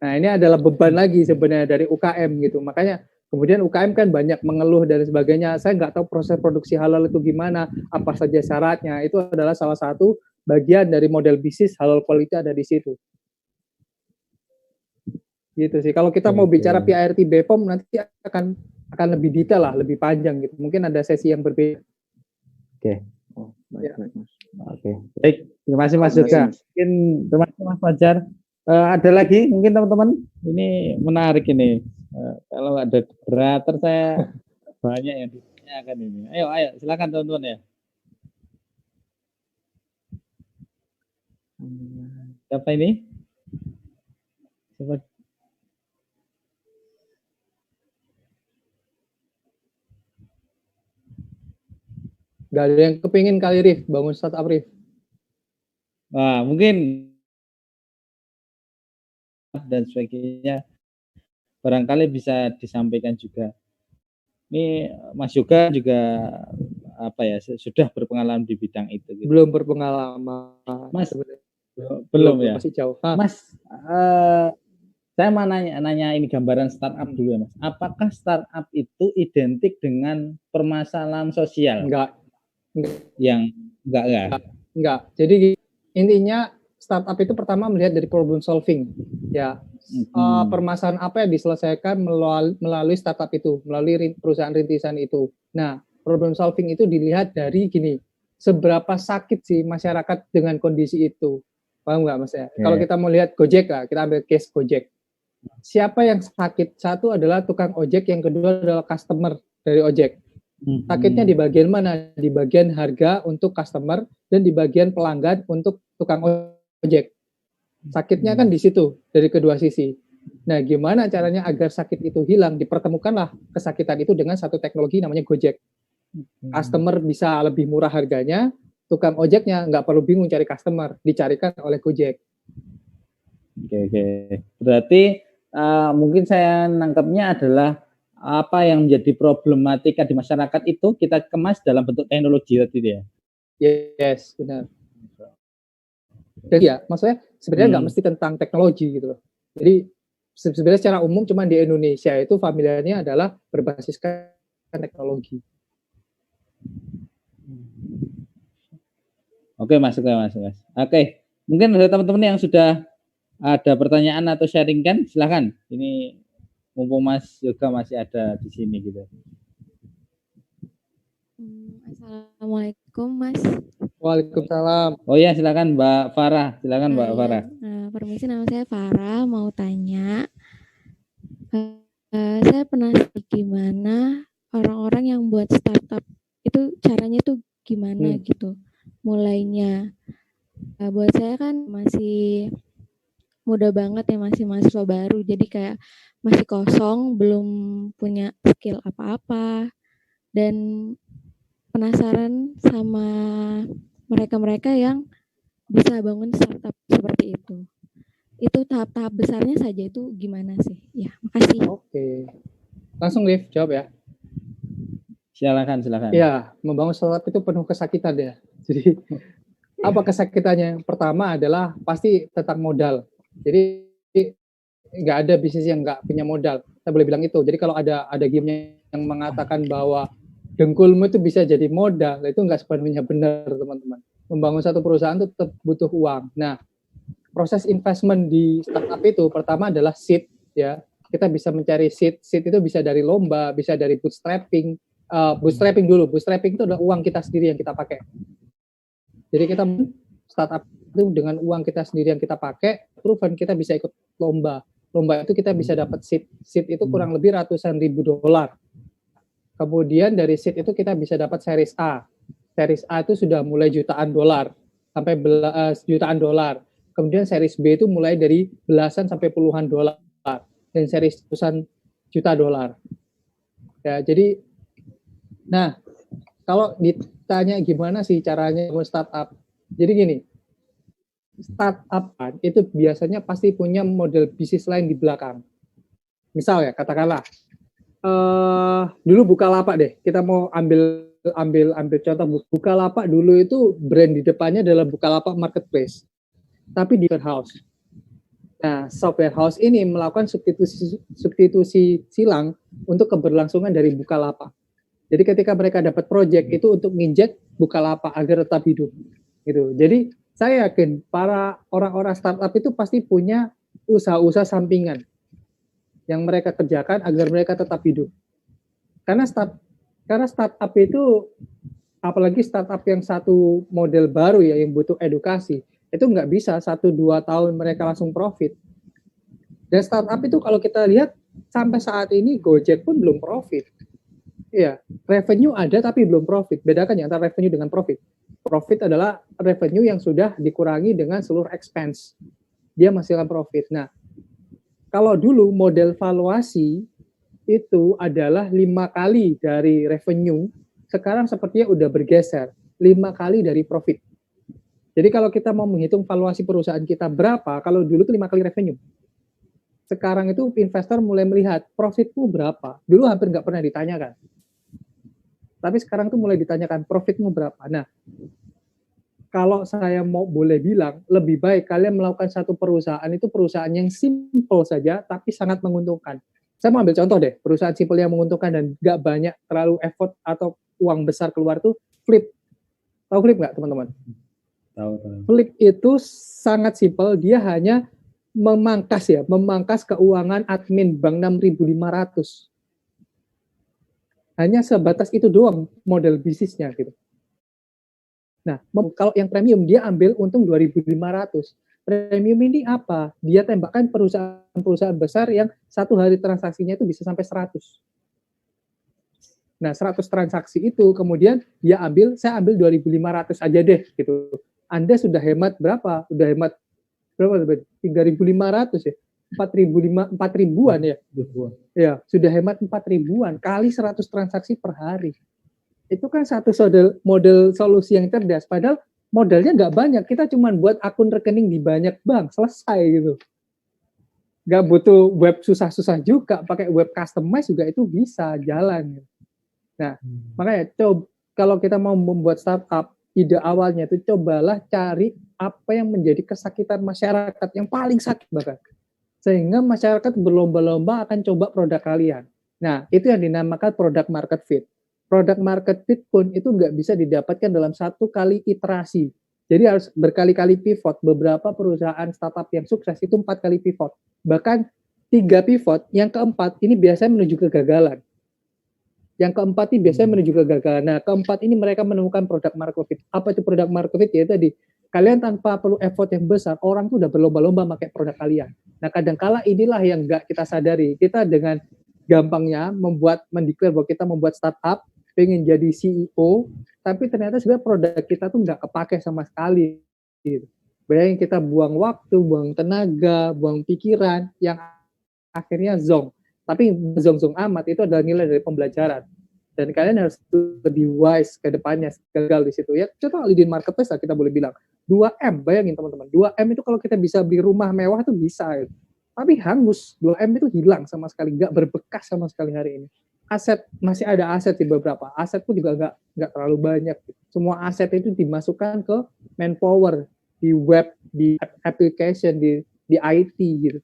Nah, ini adalah beban lagi sebenarnya dari UKM gitu. Makanya kemudian UKM kan banyak mengeluh dan sebagainya. Saya nggak tahu proses produksi halal itu gimana, apa saja syaratnya. Itu adalah salah satu bagian dari model bisnis halal quality ada di situ. Gitu sih. Kalau kita mau bicara PIRT BPOM nanti akan lebih detail lah, lebih panjang gitu. Mungkin ada sesi yang berbeda. Oke. Oke. Baik. Terima kasih Mas Yoga. Mungkin terima kasih Mas Fajar. Ada lagi mungkin teman-teman, ini menarik ini. Kalau ada moderator saya banyak yang ditanyakan ini. Ayo silakan teman-teman ya. Siapa ini? Siapa? Gak ada yang kepingin kali Rif, bangun startup Rif. Wah, mungkin dan sebagainya barangkali bisa disampaikan juga. Ini Mas Yoga juga sudah berpengalaman di bidang itu gitu. Belum berpengalaman Mas. Belum ya, masih jauh. Mas, saya mau nanya ini gambaran startup dulu ya Mas. Apakah startup itu identik dengan permasalahan sosial? Enggak. Enggak. Jadi intinya startup itu pertama melihat dari problem solving, ya. Permasalahan apa yang diselesaikan melalui startup itu, melalui perusahaan rintisan itu. Nah, problem solving itu dilihat dari gini. seberapa sakit sih masyarakat dengan kondisi itu. Paham nggak Mas ya? Kalau kita mau lihat Gojek lah, kita ambil case Gojek. Siapa yang sakit? Satu adalah tukang ojek, yang kedua adalah customer dari ojek. Sakitnya di bagian mana? Di bagian harga untuk customer dan di bagian pelanggan untuk tukang ojek. Sakitnya kan di situ dari kedua sisi. Nah, gimana caranya agar sakit itu hilang? Dipertemukanlah kesakitan itu dengan satu teknologi namanya Gojek. Customer bisa lebih murah harganya, tukang ojeknya nggak perlu bingung cari customer, dicarikan oleh Gojek. Oke. Berarti mungkin saya nangkapnya adalah apa yang menjadi problematika di masyarakat itu kita kemas dalam bentuk teknologi tadi ya. Yes, benar. Jadi ya, maksudnya sebenarnya nggak mesti tentang teknologi gitu loh. Jadi sebenarnya secara umum cuman di Indonesia itu familiarnya adalah berbasiskan teknologi. Oke, Mas. Oke, mungkin ada teman-teman yang sudah ada pertanyaan atau sharing kan, silahkan. Ini mumpung Mas Yoga masih ada di sini gitu. Assalamualaikum Mas. Waalaikumsalam. Oh ya, silakan Mbak Farah. Silakan Mbak Farah. Permisi, nama saya Farah. Mau tanya, saya penasaran gimana orang-orang yang buat startup itu caranya tuh gimana gitu, mulainya. Buat saya kan masih muda banget ya, masih mahasiswa baru, jadi kayak masih kosong, belum punya skill apa-apa, dan penasaran sama mereka-mereka yang bisa bangun startup seperti itu. Itu tahap-tahap besarnya saja itu gimana sih? Ya, makasih. Oke. Langsung Liv, jawab ya. Silakan. Ya, membangun startup itu penuh kesakitan ya. Jadi apa kesakitannya? Yang pertama adalah pasti tentang modal. Jadi nggak ada bisnis yang nggak punya modal. Saya boleh bilang itu. Jadi kalau ada game yang mengatakan bahwa dengkulmu itu bisa jadi modal, itu nggak sepenuhnya benar, teman-teman. Membangun satu perusahaan itu tetap butuh uang. Nah, proses investment di startup itu pertama adalah seed, ya. Kita bisa mencari seed. Seed itu bisa dari lomba, bisa dari bootstrapping. Bootstrapping itu adalah uang kita sendiri yang kita pakai. Jadi kita startup itu dengan uang kita sendiri yang kita pakai, proven kita bisa ikut lomba. Lomba itu kita bisa dapat seed. Seed itu kurang lebih ratusan ribu dolar. Kemudian dari seed itu kita bisa dapat series A. Series A itu sudah mulai jutaan dolar sampai jutaan dolar. Kemudian series B itu mulai dari belasan sampai puluhan dolar, dan series ratusan juta dolar. Ya, jadi nah, kalau ditanya gimana sih caranya mau startup? Jadi gini, startup kan itu biasanya pasti punya model bisnis lain di belakang. Misal ya, katakanlah dulu Bukalapak deh. Kita mau ambil contoh Bukalapak dulu itu brand di depannya adalah Bukalapak Marketplace, tapi di warehouse. Nah, software house ini melakukan substitusi silang untuk keberlangsungan dari Bukalapak. Jadi ketika mereka dapat project itu untuk nginjek Bukalapak agar tetap hidup, gitu. Jadi saya yakin para orang-orang startup itu pasti punya usaha-usaha sampingan yang mereka kerjakan agar mereka tetap hidup. Karena startup itu, apalagi startup yang satu model baru ya, yang butuh edukasi, itu nggak bisa 1-2 tahun mereka langsung profit. Dan startup itu kalau kita lihat sampai saat ini Gojek pun belum profit. Iya, revenue ada tapi belum profit. Bedakan ya antara revenue dengan profit. Profit adalah revenue yang sudah dikurangi dengan seluruh expense. Dia menghasilkan profit. Nah, kalau dulu model valuasi itu adalah 5 kali dari revenue, sekarang sepertinya udah bergeser 5 kali dari profit. Jadi kalau kita mau menghitung valuasi perusahaan kita berapa, kalau dulu itu 5 kali revenue. Sekarang itu investor mulai melihat profitmu berapa. Dulu hampir nggak pernah ditanyakan. Tapi sekarang tuh mulai ditanyakan profitmu berapa. Nah, kalau saya mau boleh bilang, lebih baik kalian melakukan satu perusahaan itu perusahaan yang simple saja, tapi sangat menguntungkan. Saya mau ambil contoh deh, perusahaan simple yang menguntungkan dan nggak banyak terlalu effort atau uang besar keluar tuh Flip. Tahu Flip nggak teman-teman? Tahu. Flip itu sangat simple, dia hanya memangkas keuangan admin bank 6.500. Hanya sebatas itu doang model bisnisnya gitu. Nah, kalau yang premium dia ambil untung 2.500. Premium ini apa? Dia tembakkan perusahaan-perusahaan besar yang satu hari transaksinya itu bisa sampai 100. Nah, 100 transaksi itu kemudian saya ambil 2.500 aja deh gitu. Anda sudah hemat berapa? Udah hemat berapa? 3.500 ya? 4.000-an ya? Ya, sudah hemat 4.000-an kali 100 transaksi per hari. Itu kan satu model solusi yang cerdas. Padahal modalnya nggak banyak. Kita cuma buat akun rekening di banyak bank, selesai gitu. Nggak butuh web susah-susah juga. Pakai web customize juga itu bisa jalan. Nah, makanya kalau kita mau membuat startup, ide awalnya itu cobalah cari apa yang menjadi kesakitan masyarakat yang paling sakit bahkan. Sehingga masyarakat berlomba-lomba akan coba produk kalian. Nah, itu yang dinamakan product market fit. Product market fit pun itu nggak bisa didapatkan dalam satu kali iterasi. Jadi harus berkali-kali pivot. Beberapa perusahaan startup yang sukses itu 4 kali pivot. Bahkan 3 pivot, yang keempat ini biasanya menuju kegagalan. Yang keempat ini biasanya menuju kegagalan. Nah, keempat ini mereka menemukan product market fit. Apa itu product market fit? Ya tadi, kalian tanpa perlu effort yang besar, orang tuh udah berlomba-lomba pakai produk kalian. Nah, kadangkala inilah yang nggak kita sadari. Kita dengan gampangnya mendeklar bahwa kita membuat startup, pengen jadi CEO, tapi ternyata sebenarnya produk kita tuh nggak kepake sama sekali. Gitu. Bayangin kita buang waktu, buang tenaga, buang pikiran, yang akhirnya zonk. Tapi zong-zong amat itu adalah nilai dari pembelajaran. Dan kalian harus lebih wise ke depannya, gagal di situ. Ya, contoh LinkedIn Marketplace lah kita boleh bilang. 2M, bayangin teman-teman. 2M itu kalau kita bisa beli rumah mewah itu bisa. Gitu. Tapi hangus, 2M itu hilang sama sekali. Nggak berbekas sama sekali hari ini. Aset, masih ada aset di beberapa. Aset pun juga nggak terlalu banyak. Gitu. Semua aset itu dimasukkan ke manpower, di web, di application, di IT gitu.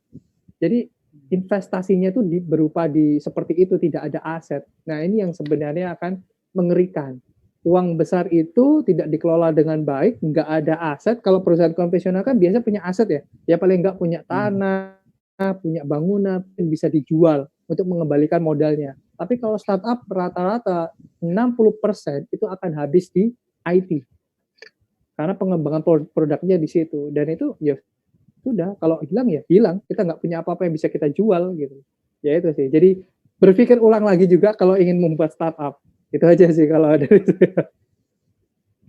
Jadi investasinya itu berupa seperti itu, tidak ada aset. Nah, ini yang sebenarnya akan mengerikan. Uang besar itu tidak dikelola dengan baik, nggak ada aset. Kalau perusahaan konvensional kan biasa punya aset ya. Ya paling nggak punya tanah, punya bangunan, bisa dijual untuk mengembalikan modalnya. Tapi kalau startup rata-rata 60% itu akan habis di IT. Karena pengembangan produknya di situ. Dan itu ya sudah, kalau hilang ya hilang, kita nggak punya apa-apa yang bisa kita jual gitu. Ya itu sih. Jadi berpikir ulang lagi juga kalau ingin membuat startup. Itu aja sih kalau ada itu.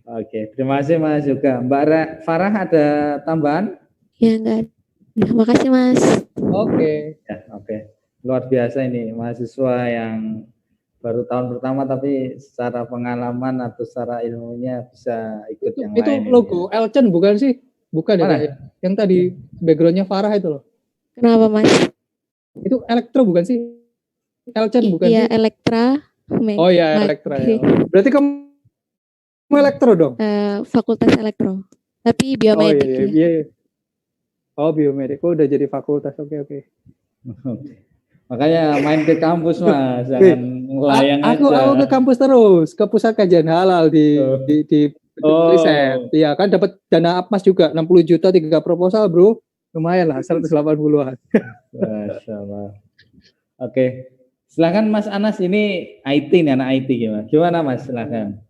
Oke, terima kasih Mas juga. Mbak Farah ada tambahan? Ya enggak. Terima kasih Mas. Oke. Ya, oke. Luar biasa ini mahasiswa yang baru tahun pertama tapi secara pengalaman atau secara ilmunya bisa ikut yang itu lain. Itu logo ya. Elchen bukan sih? Bukan ya, ya. Yang tadi backgroundnya Farah itu loh. Kenapa Mas? Itu elektro bukan sih? Elchen bukan iya, sih? Elektra. Oh iya, Elektra ya. Berarti kamu elektro dong? Fakultas elektro. Tapi biomedik. Oh iya. Oh biomedik. Oh udah jadi fakultas. Oke. Makanya main ke kampus Mas, jangan melayang aja. Aku ke kampus terus, ke pusat kajian halal di riset. Iya kan dapat dana APMAS juga 60 juta 3 proposal, Bro. Lumayan lah 180-an. Masya Allah. Oke. Silakan Mas Anas, ini IT nih, anak IT gimana? Gimana Mas? Silakan.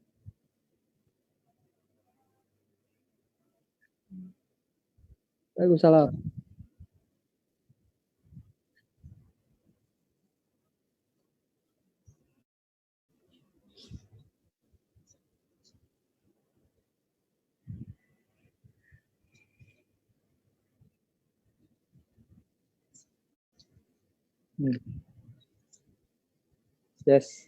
Waalaikumsalam. Yes.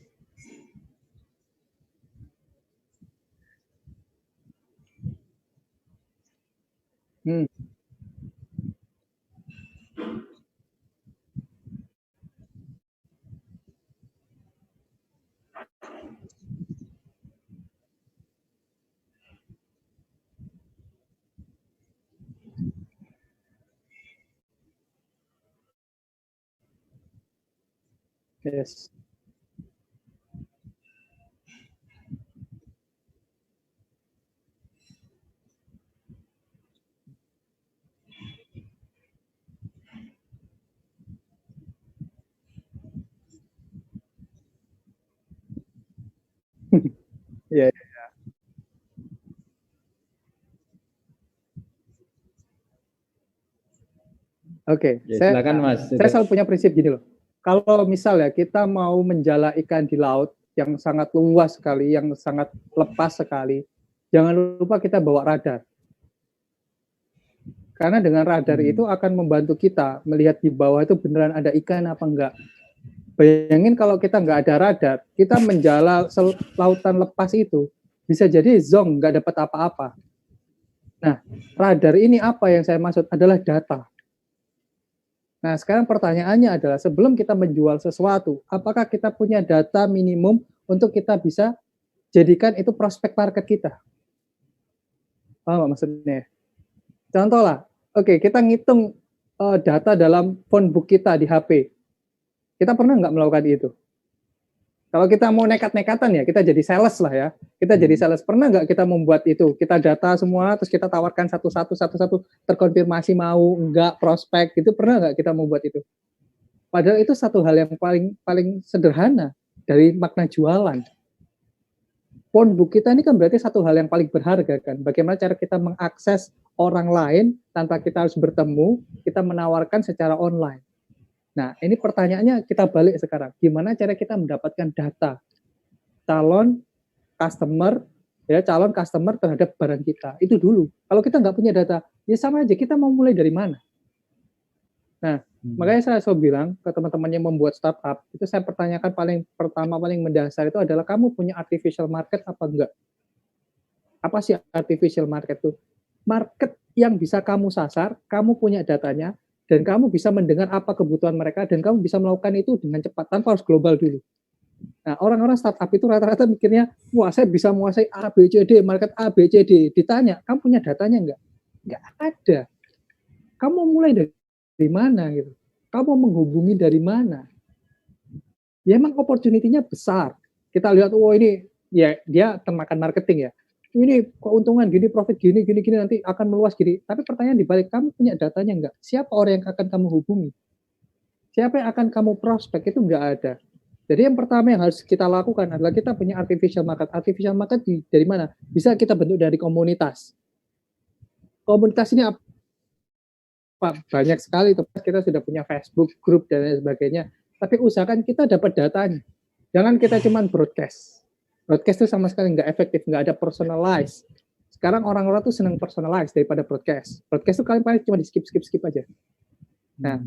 Yes. Iya. Oke, Ya, silakan Mas. saya selalu punya prinsip gini loh. Kalau misal ya kita mau menjala ikan di laut yang sangat luas sekali, yang sangat lepas sekali, jangan lupa kita bawa radar. Karena dengan radar itu akan membantu kita melihat di bawah itu beneran ada ikan apa enggak. Bayangin kalau kita nggak ada radar, kita menjala lautan lepas itu, bisa jadi zonk, nggak dapat apa-apa. Nah, radar ini apa yang saya maksud adalah data. Nah, sekarang pertanyaannya adalah sebelum kita menjual sesuatu, apakah kita punya data minimum untuk kita bisa jadikan itu prospek market kita? Paham nggak maksudnya? Contoh lah, oke, kita ngitung data dalam phone book kita di HP. Kita pernah nggak melakukan itu? Kalau kita mau nekat-nekatan ya, kita jadi sales lah ya. Kita jadi sales. Pernah nggak kita membuat itu? Kita data semua, terus kita tawarkan satu-satu, terkonfirmasi mau, enggak, prospek. Itu pernah nggak kita membuat itu? Padahal itu satu hal yang paling sederhana dari makna jualan. Phone book kita ini kan berarti satu hal yang paling berharga kan. Bagaimana cara kita mengakses orang lain tanpa kita harus bertemu, kita menawarkan secara online. Nah, ini pertanyaannya kita balik sekarang. Gimana cara kita mendapatkan data calon customer terhadap barang kita? Itu dulu. Kalau kita nggak punya data, ya sama aja. Kita mau mulai dari mana? Nah, makanya saya selalu bilang ke teman-teman yang membuat startup, itu saya pertanyakan paling mendasar itu adalah kamu punya artificial market apa enggak? Apa sih artificial market itu? Market yang bisa kamu sasar, kamu punya datanya, dan kamu bisa mendengar apa kebutuhan mereka, dan kamu bisa melakukan itu dengan cepat, tanpa harus global dulu. Nah, orang-orang startup itu rata-rata mikirnya, wah saya bisa menguasai A, B, C, D, market A, B, C, D. Ditanya, kamu punya datanya enggak? Enggak ada. Kamu mulai dari mana gitu? Kamu menghubungi dari mana? Ya emang opportunity-nya besar. Kita lihat, oh ini, ya dia termakan marketing ya. Ini keuntungan gini, profit gini, nanti akan meluas gini. Tapi pertanyaan dibalik, kamu punya datanya enggak? Siapa orang yang akan kamu hubungi? Siapa yang akan kamu prospek? Itu enggak ada. Jadi yang pertama yang harus kita lakukan adalah kita punya artificial market. Artificial market dari mana? Bisa kita bentuk dari komunitas. Komunitas ini apa? Banyak sekali. Kita sudah punya Facebook, grup, dan lain sebagainya. Tapi usahakan kita dapat datanya. Jangan kita cuma broadcast. Broadcast itu sama sekali nggak efektif, nggak ada personalize. Sekarang orang-orang tuh senang personalize daripada broadcast. Broadcast itu kalian paling cuma di skip aja. Nah,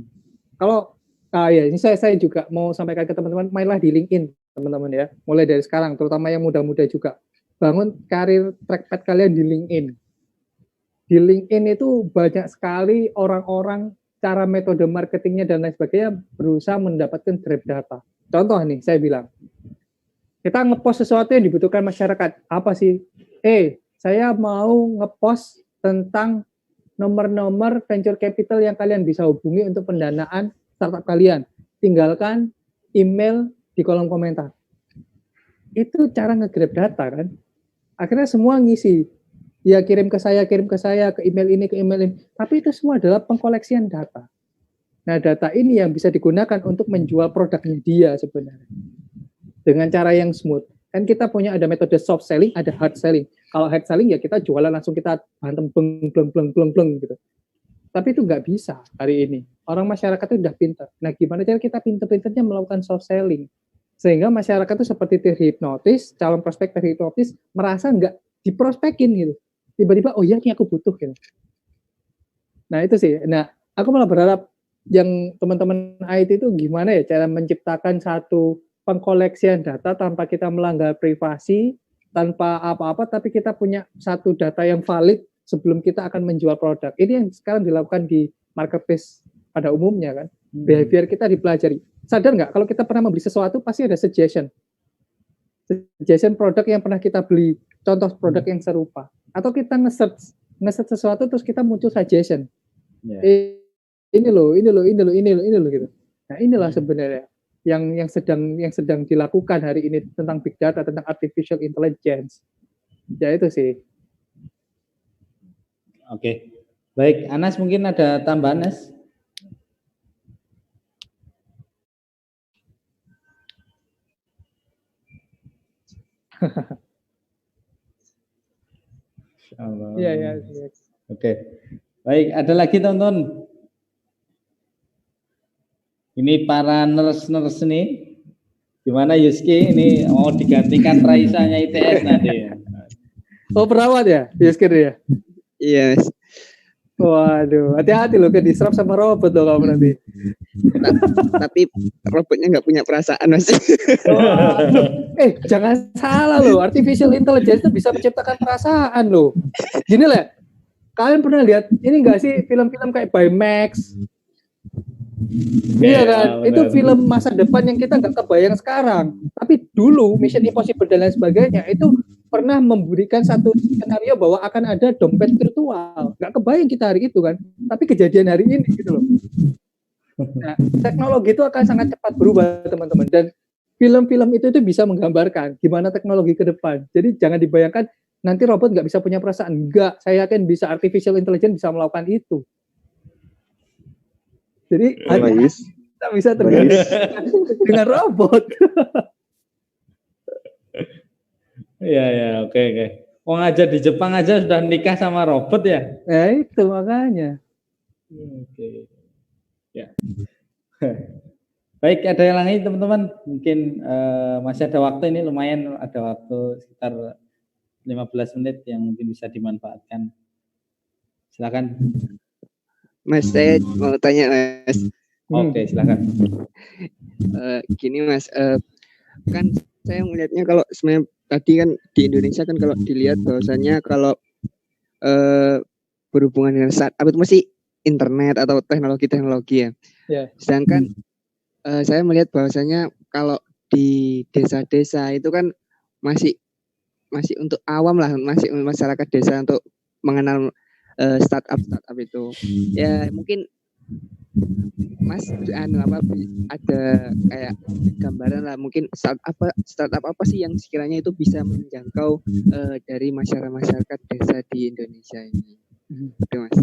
kalau ya ini saya juga mau sampaikan ke teman-teman, mainlah di LinkedIn, teman-teman ya. Mulai dari sekarang, terutama yang muda-muda juga. Bangun karir trackpad kalian di LinkedIn. Di LinkedIn itu banyak sekali orang-orang cara metode marketingnya dan lain sebagainya berusaha mendapatkan grab data. Contoh nih, saya bilang, kita ngepost sesuatu yang dibutuhkan masyarakat. Apa sih? Saya mau ngepost tentang nomor-nomor venture capital yang kalian bisa hubungi untuk pendanaan startup kalian. Tinggalkan email di kolom komentar. Itu cara nge-grab data kan. Akhirnya semua ngisi. Ya kirim ke saya, ke email ini, ke email ini. Tapi itu semua adalah pengkoleksian data. Nah, data ini yang bisa digunakan untuk menjual produknya dia sebenarnya. Dengan cara yang smooth. Kan kita punya ada metode soft selling, ada hard selling. Kalau hard selling ya kita jualan langsung kita bantem bleng gitu. Tapi itu nggak bisa hari ini. Orang masyarakat itu udah pintar. Nah, gimana cara kita pintar-pintarnya melakukan soft selling? Sehingga masyarakat itu seperti terhipnotis, calon prospek terhipnotis, merasa nggak diprospekin gitu. Tiba-tiba, oh iya ini aku butuh gitu. Nah, itu sih. Nah, aku malah berharap yang teman-teman IT itu gimana ya cara menciptakan satu pengkoleksian data tanpa kita melanggar privasi, tanpa apa-apa, tapi kita punya satu data yang valid sebelum kita akan menjual produk. Ini yang sekarang dilakukan di marketplace pada umumnya kan. Behavior kita dipelajari. Sadar nggak kalau kita pernah membeli sesuatu pasti ada suggestion produk yang pernah kita beli, contoh produk yang serupa. Atau kita nge-search sesuatu terus kita muncul suggestion. Ini loh gitu. Nah, inilah sebenarnya yang sedang dilakukan hari ini tentang big data, tentang artificial intelligence. Ya itu sih. Oke. Baik, Anas mungkin ada tambahan, Anas? Iya. Oke. Baik, ada lagi teman-teman? Ini para nurse-nurse nih, gimana Yuski ini mau digantikan Raisanya ITS nanti? Oh perawat ya, Yuskir ya? Iya, Mas. Waduh, hati-hati loh, diserap sama robot loh kamu nanti. Tapi robotnya nggak punya perasaan, Mas. Jangan salah loh, artificial intelligence itu bisa menciptakan perasaan loh. Gini lah, kalian pernah lihat ini nggak sih film-film kayak Baymax? Iya kan, itu film masa depan yang kita nggak kebayang sekarang. Tapi dulu Mission Impossible dan lain sebagainya itu pernah memberikan satu skenario bahwa akan ada dompet virtual. Nggak kebayang kita hari itu kan, tapi kejadian hari ini gitu loh. Nah, teknologi itu akan sangat cepat berubah teman-teman, dan film-film itu bisa menggambarkan gimana teknologi ke depan. Jadi jangan dibayangkan nanti robot nggak bisa punya perasaan. Enggak, saya yakin bisa, artificial intelligence bisa melakukan itu. Jadi kita bisa tergantung dengan robot. Iya, oke. Wong aja di Jepang aja sudah nikah sama robot ya? Nah, itu makanya. Oke. Ya. Baik, ada yang lain teman-teman? Mungkin masih ada waktu ini, lumayan ada waktu sekitar 15 menit yang mungkin bisa dimanfaatkan. Silakan. Mas, saya mau tanya, Mas. Oke, silakan. Gini, Mas, kan saya melihatnya kalau sebenarnya tadi kan di Indonesia kan kalau dilihat bahwasannya kalau berhubungan dengan startup itu masih internet atau teknologi ya. Yeah. Sedangkan saya melihat bahwasannya kalau di desa-desa itu kan masih untuk awam lah, masih masyarakat desa untuk mengenal startup itu. Ya mungkin Mas ada kayak gambaran lah, mungkin startup apa sih yang sekiranya itu bisa menjangkau dari masyarakat desa di Indonesia ini. Oke, Mas.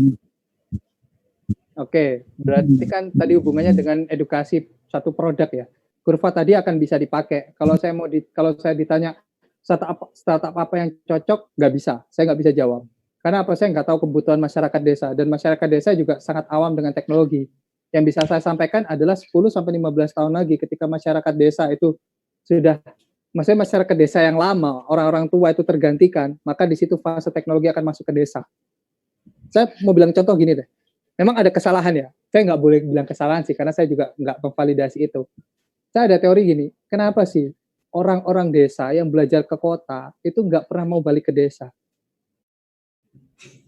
Oke, berarti kan tadi hubungannya dengan edukasi satu produk ya. Kurva tadi akan bisa dipakai. Kalau saya ditanya startup apa yang cocok, nggak bisa. Saya nggak bisa jawab. Karena apa? Saya nggak tahu kebutuhan masyarakat desa, dan masyarakat desa juga sangat awam dengan teknologi. Yang bisa saya sampaikan adalah 10-15 tahun lagi ketika masyarakat desa itu sudah, maksudnya masyarakat desa yang lama, orang-orang tua itu tergantikan, maka di situ fase teknologi akan masuk ke desa. Saya mau bilang contoh gini deh. Memang ada kesalahan ya. Saya nggak boleh bilang kesalahan sih, karena saya juga nggak memvalidasi itu. Saya ada teori gini, kenapa sih orang-orang desa yang belajar ke kota itu nggak pernah mau balik ke desa?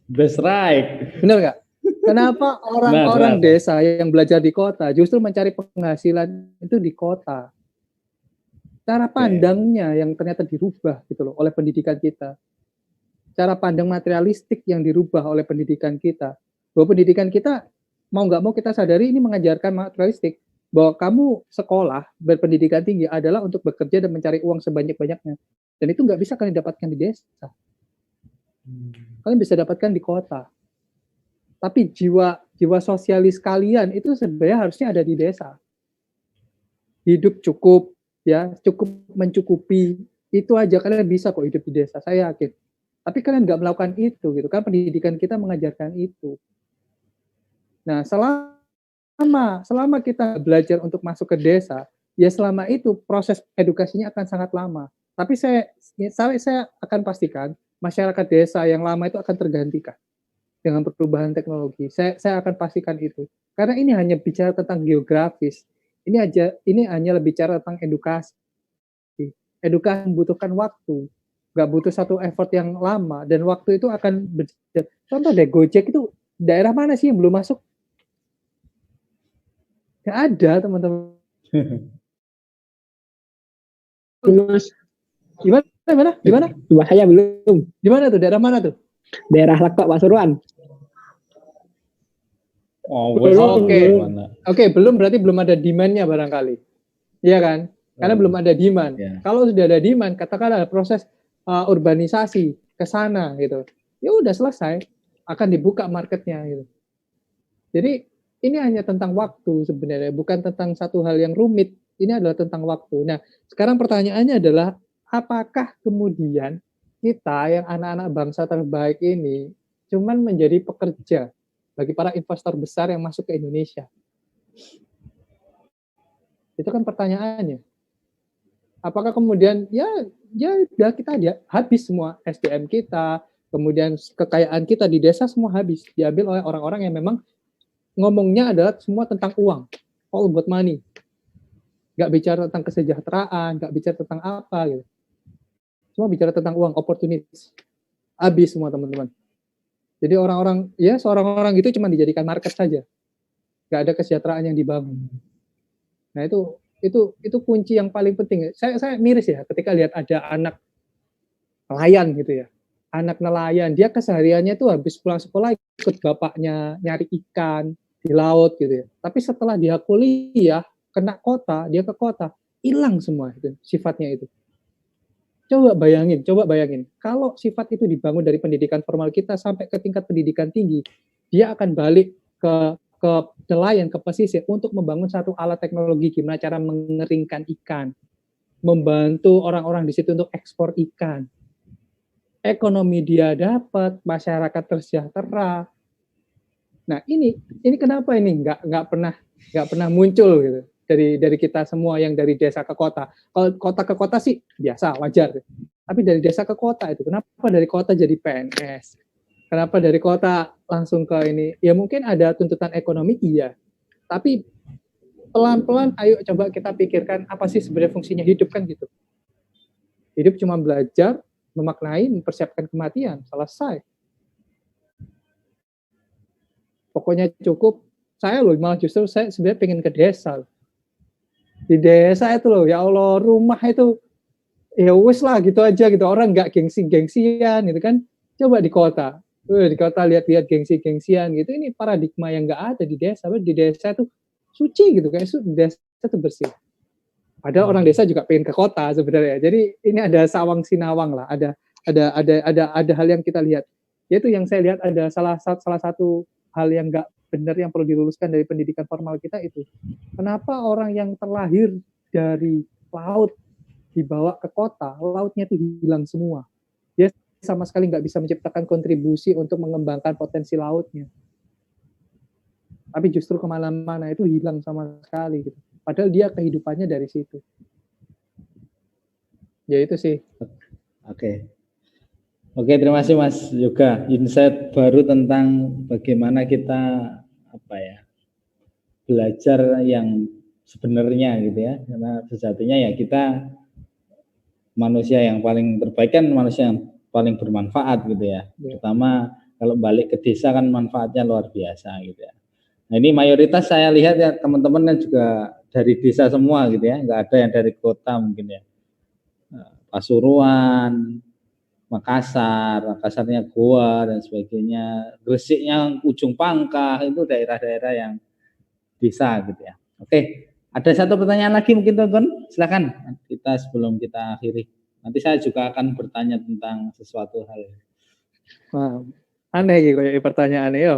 That's right. Benar nggak? Kenapa orang-orang desa yang belajar di kota justru mencari penghasilan itu di kota? Cara pandangnya yang ternyata dirubah gitu loh oleh pendidikan kita. Cara pandang materialistik yang dirubah oleh pendidikan kita. Bahwa pendidikan kita mau nggak mau kita sadari ini mengajarkan materialistik. Bahwa kamu sekolah berpendidikan tinggi adalah untuk bekerja dan mencari uang sebanyak-banyaknya. Dan itu nggak bisa kalian dapatkan di desa. Kalian bisa dapatkan di kota. Tapi jiwa sosialis kalian itu sebenarnya harusnya ada di desa. Hidup cukup, ya, cukup mencukupi, itu aja kalian bisa kok hidup di desa, saya yakin. Tapi kalian nggak melakukan itu, gitu kan? Pendidikan kita mengajarkan itu. Nah, selama kita belajar untuk masuk ke desa, ya selama itu proses edukasinya akan sangat lama. Tapi saya akan pastikan masyarakat desa yang lama itu akan tergantikan dengan perubahan teknologi. Saya akan pastikan itu. Karena ini hanya bicara tentang geografis. Ini hanya bicara tentang edukasi. Edukasi membutuhkan waktu. Nggak butuh satu effort yang lama. Dan waktu itu akan berjalan. Contoh deh, Gojek itu daerah mana sih yang belum masuk? Nggak ada, teman-teman. Gimana? Bahaya belum. Gimana tuh? Daerah mana tuh? Daerah Lekok, Pasuruan. Oke, belum, berarti belum ada demand-nya barangkali. Iya kan? Karena belum ada demand. Yeah. Kalau sudah ada demand, katakanlah proses urbanisasi ke sana gitu. Ya udah selesai, akan dibuka marketnya gitu. Jadi ini hanya tentang waktu sebenarnya, bukan tentang satu hal yang rumit. Ini adalah tentang waktu. Nah, sekarang pertanyaannya adalah apakah kemudian kita yang anak-anak bangsa terbaik ini cuman menjadi pekerja bagi para investor besar yang masuk ke Indonesia? Itu kan pertanyaannya. Apakah kemudian ya udah kita habis semua SDM kita, kemudian kekayaan kita di desa semua habis, diambil oleh orang-orang yang memang ngomongnya adalah semua tentang uang, all about money. Nggak bicara tentang kesejahteraan, nggak bicara tentang apa gitu. Semua bicara tentang uang, opportunities. Habis semua teman-teman. Jadi seorang orang gitu cuma dijadikan market saja. Nggak ada kesejahteraan yang dibangun. Nah itu kunci yang paling penting. Saya miris ya ketika lihat ada anak nelayan gitu ya. Anak nelayan, dia kesehariannya tuh habis pulang sekolah ikut bapaknya nyari ikan di laut gitu ya. Tapi setelah dia kuliah, kena kota, dia ke kota, hilang semua itu sifatnya itu. Coba bayangin. Kalau sifat itu dibangun dari pendidikan formal kita sampai ke tingkat pendidikan tinggi, dia akan balik ke nelayan, ke pesisir untuk membangun satu alat teknologi gimana cara mengeringkan ikan, membantu orang-orang di situ untuk ekspor ikan. Ekonomi dia dapat, masyarakat tersejahtera. Nah ini kenapa ini nggak pernah muncul gitu dari kita semua yang dari desa ke kota. Kalau kota ke kota sih biasa, wajar. Tapi dari desa ke kota itu kenapa dari kota jadi PNS? Kenapa dari kota langsung ke ini? Ya mungkin ada tuntutan ekonomi, iya. Tapi pelan-pelan ayo coba kita pikirkan apa sih sebenarnya fungsinya hidup kan gitu. Hidup cuma belajar, memaknai, mempersiapkan kematian, selesai. Pokoknya cukup. Saya malah justru saya sebenarnya pengen ke desa. Di desa itu loh, ya Allah, rumah itu ya wis lah gitu aja gitu. Orang nggak gengsi-gengsian gitu kan. Coba di kota lihat-lihat gengsi-gengsian gitu. Ini paradigma yang nggak ada di desa. Di desa itu suci gitu, kayak di desa itu bersih. Padahal orang desa juga pengen ke kota sebenarnya. Jadi ini ada sawang sinawang lah. Ada hal yang kita lihat. Yaitu yang saya lihat ada salah satu hal yang nggak benar yang perlu diluluskan dari pendidikan formal kita itu. Kenapa orang yang terlahir dari laut dibawa ke kota, lautnya itu hilang semua. Dia sama sekali nggak bisa menciptakan kontribusi untuk mengembangkan potensi lautnya. Tapi justru kemana-mana itu hilang sama sekali gitu. Padahal dia kehidupannya dari situ. Ya itu sih. Oke, terima kasih Mas Yoga. Insight baru tentang bagaimana kita belajar yang sebenarnya gitu ya. Karena sejatinya ya kita manusia yang paling terbaik kan manusia yang paling bermanfaat gitu ya. Terutama kalau balik ke desa kan manfaatnya luar biasa gitu ya. Nah ini mayoritas saya lihat ya teman-teman kan juga dari desa semua gitu ya, nggak ada yang dari kota mungkin ya. Pasuruan, Makassarnya Goa dan sebagainya, Gresiknya Ujung Pangkah, itu daerah-daerah yang desa gitu ya. Oke, ada satu pertanyaan lagi mungkin teman-teman, silakan kita sebelum kita akhiri. Nanti saya juga akan bertanya tentang sesuatu hal. Wah, aneh gitu ya pertanyaannya yo.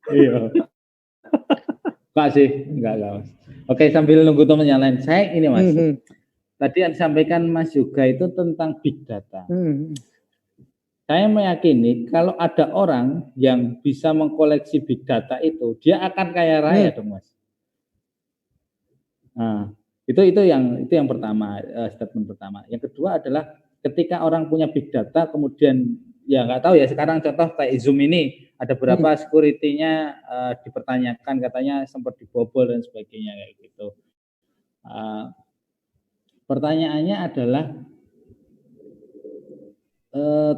Iya. Enggak sih, enggak Mas. Oke, sambil nunggu teman yang lain. Saya ini Mas. Tadi yang disampaikan Mas Yoga itu tentang big data. Saya meyakini kalau ada orang yang bisa mengkoleksi big data itu, dia akan kaya raya dong Mas. Nah, itu yang pertama, statement pertama. Yang kedua adalah ketika orang punya big data, kemudian ya nggak tahu ya sekarang contoh kayak Zoom ini ada berapa security-nya dipertanyakan, katanya sempat dibobol dan sebagainya kayak gitu. Pertanyaannya adalah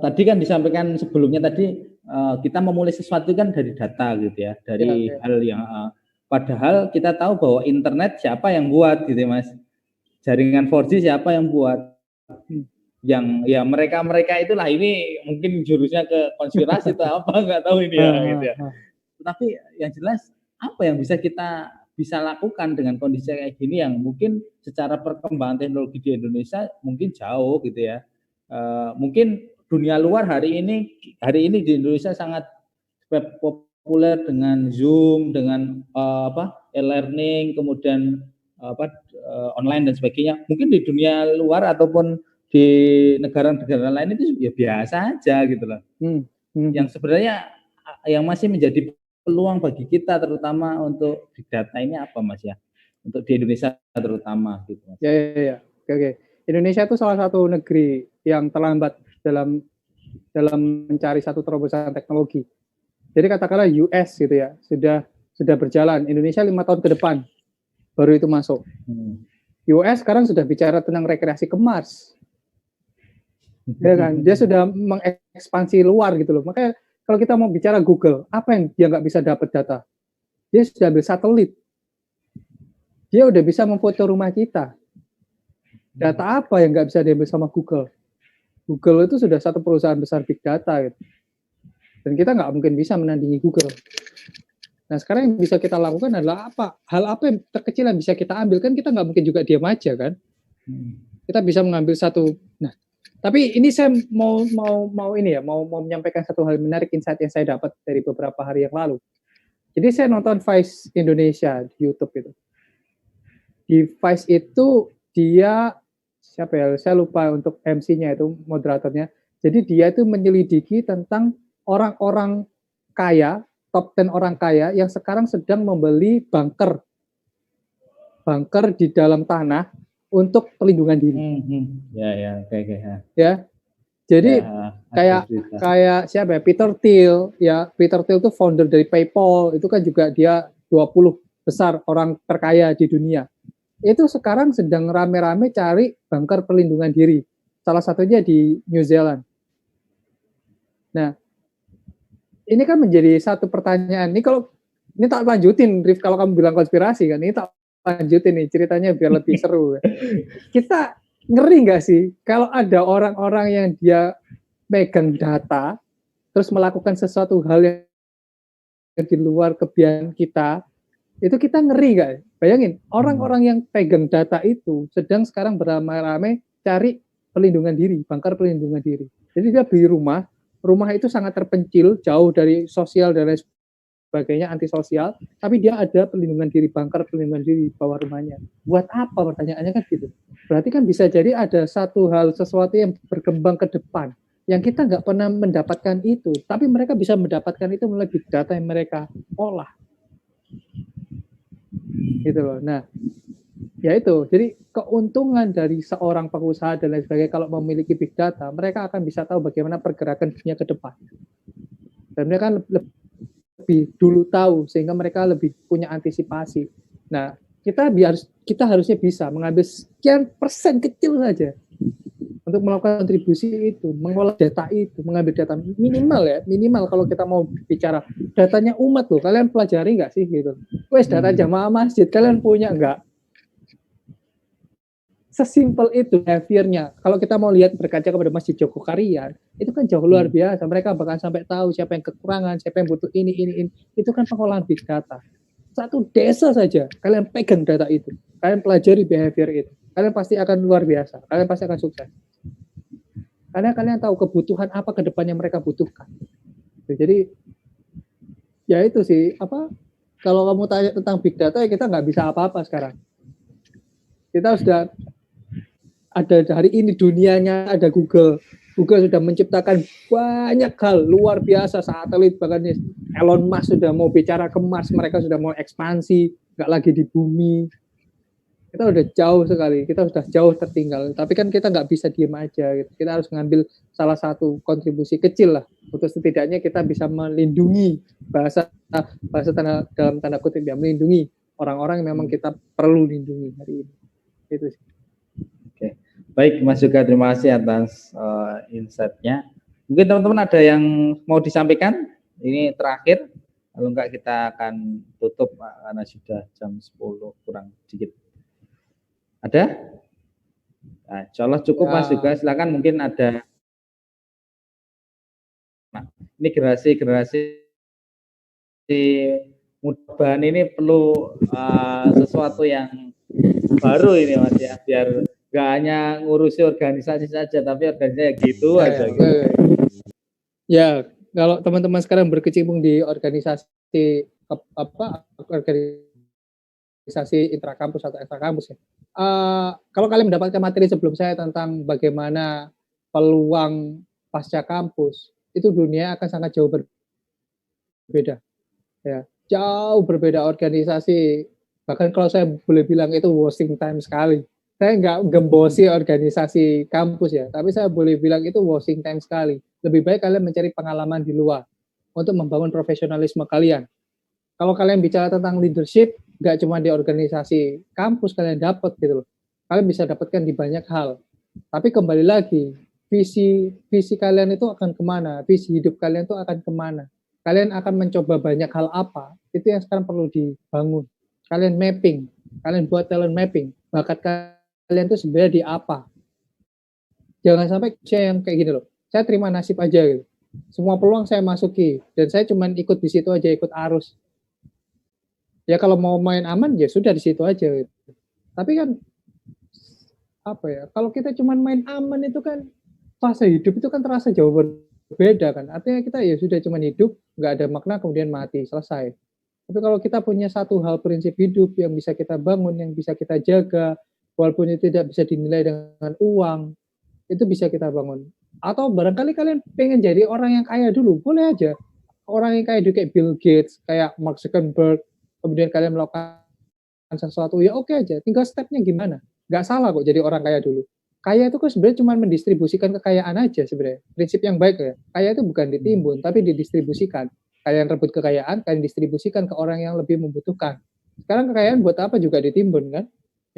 tadi kan disampaikan sebelumnya tadi kita memulai sesuatu kan dari data gitu ya, dari hal yang padahal kita tahu bahwa internet siapa yang buat gitu ya Mas, jaringan 4G siapa yang buat, yang ya mereka itulah, ini mungkin jurusnya ke konspirasi atau apa nggak tahu ini ya gitu ya. Tapi yang jelas apa yang kita bisa lakukan dengan kondisi kayak gini yang mungkin secara perkembangan teknologi di Indonesia mungkin jauh gitu ya. Mungkin dunia luar hari ini di Indonesia sangat populer dengan Zoom, dengan e-learning, kemudian online dan sebagainya. Mungkin di dunia luar ataupun di negara-negara lain itu ya biasa aja gitu loh. Yang sebenarnya yang masih menjadi peluang bagi kita terutama untuk big data ini apa Mas ya? untuk di Indonesia terutama gitu Mas. Ya. Oke. Indonesia itu salah satu negeri yang terlambat dalam mencari satu terobosan teknologi. Jadi katakanlah US gitu ya, sudah berjalan. Indonesia 5 tahun ke depan baru itu masuk. US sekarang sudah bicara tentang rekreasi ke Mars. Ya kan? Dia sudah mengekspansi luar gitu loh. Makanya kalau kita mau bicara Google, apa yang dia nggak bisa dapat data? Dia sudah ambil satelit. Dia udah bisa memfoto rumah kita. Data apa yang nggak bisa diambil sama Google? Google itu sudah satu perusahaan besar big data gitu. Dan kita nggak mungkin bisa menandingi Google. Nah sekarang yang bisa kita lakukan adalah apa? Hal apa yang terkecil yang bisa kita ambil? Kan kita nggak mungkin juga diam aja kan? Kita bisa mengambil satu. Nah, tapi ini saya mau menyampaikan satu hal menarik, insight yang saya dapat dari beberapa hari yang lalu. Jadi saya nonton Vice Indonesia di YouTube itu. Di Vice itu dia siapa ya? Saya lupa untuk MC-nya itu, moderatornya. Jadi dia itu menyelidiki tentang orang-orang kaya, top 10 orang kaya yang sekarang sedang membeli bunker di dalam tanah untuk perlindungan diri. Oke. Ya. Jadi kayak siapa ya? Peter Thiel ya. Peter Thiel itu founder dari PayPal, itu kan juga dia 20 besar orang terkaya di dunia. Itu sekarang sedang rame-rame cari bunker perlindungan diri. Salah satunya di New Zealand. Nah, ini kan menjadi satu pertanyaan. Ini tak lanjutin, Rif, kalau kamu bilang konspirasi kan, ini tak lanjutin nih ceritanya biar lebih seru. Kita ngeri nggak sih kalau ada orang-orang yang dia pegang data, terus melakukan sesuatu hal yang di luar kebiasaan kita, itu kita ngeri nggak? Bayangin, orang-orang yang pegang data itu sedang sekarang beramai-ramai cari perlindungan diri, bunker perlindungan diri. Jadi dia beli rumah itu sangat terpencil, jauh dari sosial dan lain sebagainya, antisosial, tapi dia ada perlindungan diri, bunker perlindungan diri di bawah rumahnya. Buat apa pertanyaannya kan gitu. Berarti kan bisa jadi ada sesuatu yang berkembang ke depan, yang kita nggak pernah mendapatkan itu, tapi mereka bisa mendapatkan itu melalui big data yang mereka olah. Gitu loh. Nah, ya itu. Jadi keuntungan dari seorang pengusaha dan lain sebagainya kalau memiliki big data, mereka akan bisa tahu bagaimana pergerakan dunia ke depan. Dan mereka lebih dulu tahu sehingga mereka lebih punya antisipasi. Nah, kita harusnya bisa mengambil sekian persen kecil saja untuk melakukan kontribusi itu, mengolah data itu, mengambil data minimal kalau kita mau bicara datanya umat loh, kalian pelajari nggak sih gitu? Wes data jamaah masjid kalian punya nggak? Sesimpel itu behaviornya. Kalau kita mau lihat berkaca kepada Masjid Jogokarian, itu kan jauh luar biasa. Mereka bahkan sampai tahu siapa yang kekurangan, siapa yang butuh ini. Itu kan pengolahan big data. Satu desa saja, kalian pegang data itu. Kalian pelajari behavior itu. Kalian pasti akan luar biasa. Kalian pasti akan sukses. Karena kalian tahu kebutuhan apa ke depannya mereka butuhkan. Jadi, ya itu sih. Kalau kamu tanya tentang big data, ya kita nggak bisa apa-apa sekarang. Kita sudah ada hari ini dunianya, ada Google. Google sudah menciptakan banyak hal luar biasa, satelit, bahkan Elon Musk sudah mau bicara ke Mars, mereka sudah mau ekspansi, nggak lagi di bumi. Kita udah jauh sekali, kita sudah jauh tertinggal. Tapi kan kita nggak bisa diem aja. Gitu. Kita harus ngambil salah satu kontribusi kecil lah, untuk setidaknya kita bisa melindungi bahasa dalam tanda kutip ya, melindungi orang-orang yang memang kita perlu lindungi hari ini. Itu sih. Oke. Baik, Mas Yoga, terima kasih atas insight-nya. Mungkin teman-teman ada yang mau disampaikan? Ini terakhir, kalau enggak kita akan tutup karena sudah jam 10 kurang sedikit. Ada? Nah, insya Allah cukup ya. Mas Yoga, silakan mungkin ada. Nah, ini generasi muda ini perlu sesuatu yang baru ini Mas ya, biar nggak hanya ngurusi organisasi saja, tapi organisasi gitu aja. Gitu. Ya, kalau teman-teman sekarang berkecimpung di organisasi organisasi intrakampus atau ekstrakampus ya. Kalau kalian mendapatkan materi sebelum saya tentang bagaimana peluang pasca kampus, itu dunia akan sangat jauh berbeda. Ya, jauh berbeda organisasi Bahkan kalau saya boleh bilang itu wasting time sekali. Saya nggak gembosi organisasi kampus ya, tapi saya boleh bilang itu wasting time sekali. Lebih baik kalian mencari pengalaman di luar untuk membangun profesionalisme kalian. Kalau kalian bicara tentang leadership, nggak cuma di organisasi kampus kalian dapat gitu loh. Kalian bisa dapatkan di banyak hal. Tapi kembali lagi, visi kalian itu akan kemana? Visi hidup kalian itu akan kemana? Kalian akan mencoba banyak hal apa? Itu yang sekarang perlu dibangun. Kalian mapping, kalian buat talent mapping. Bakat kalian itu sebenarnya di apa? Jangan sampai saya yang kayak gini loh. Saya terima nasib aja gitu. Semua peluang saya masuki dan saya cuma ikut di situ aja, ikut arus. Ya kalau mau main aman ya sudah di situ aja gitu. Tapi kan apa ya? Kalau kita cuma main aman itu kan fase hidup itu kan terasa jauh berbeda kan. Artinya kita ya sudah cuma hidup, nggak ada makna kemudian mati, selesai. Tapi kalau kita punya satu hal prinsip hidup yang bisa kita bangun, yang bisa kita jaga, walaupun itu tidak bisa dinilai dengan uang, itu bisa kita bangun. Atau barangkali kalian pengen jadi orang yang kaya dulu, boleh aja. Orang yang kaya dulu kayak Bill Gates, kayak Mark Zuckerberg, kemudian kalian melakukan sesuatu, ya oke aja. Tinggal stepnya gimana. Nggak salah kok jadi orang kaya dulu. Kaya itu kan sebenarnya cuma mendistribusikan kekayaan aja sebenarnya. Prinsip yang baik ya. Kaya itu bukan ditimbun, tapi didistribusikan. Kalian rebut kekayaan, kalian distribusikan ke orang yang lebih membutuhkan. Sekarang kekayaan buat apa juga ditimbun kan?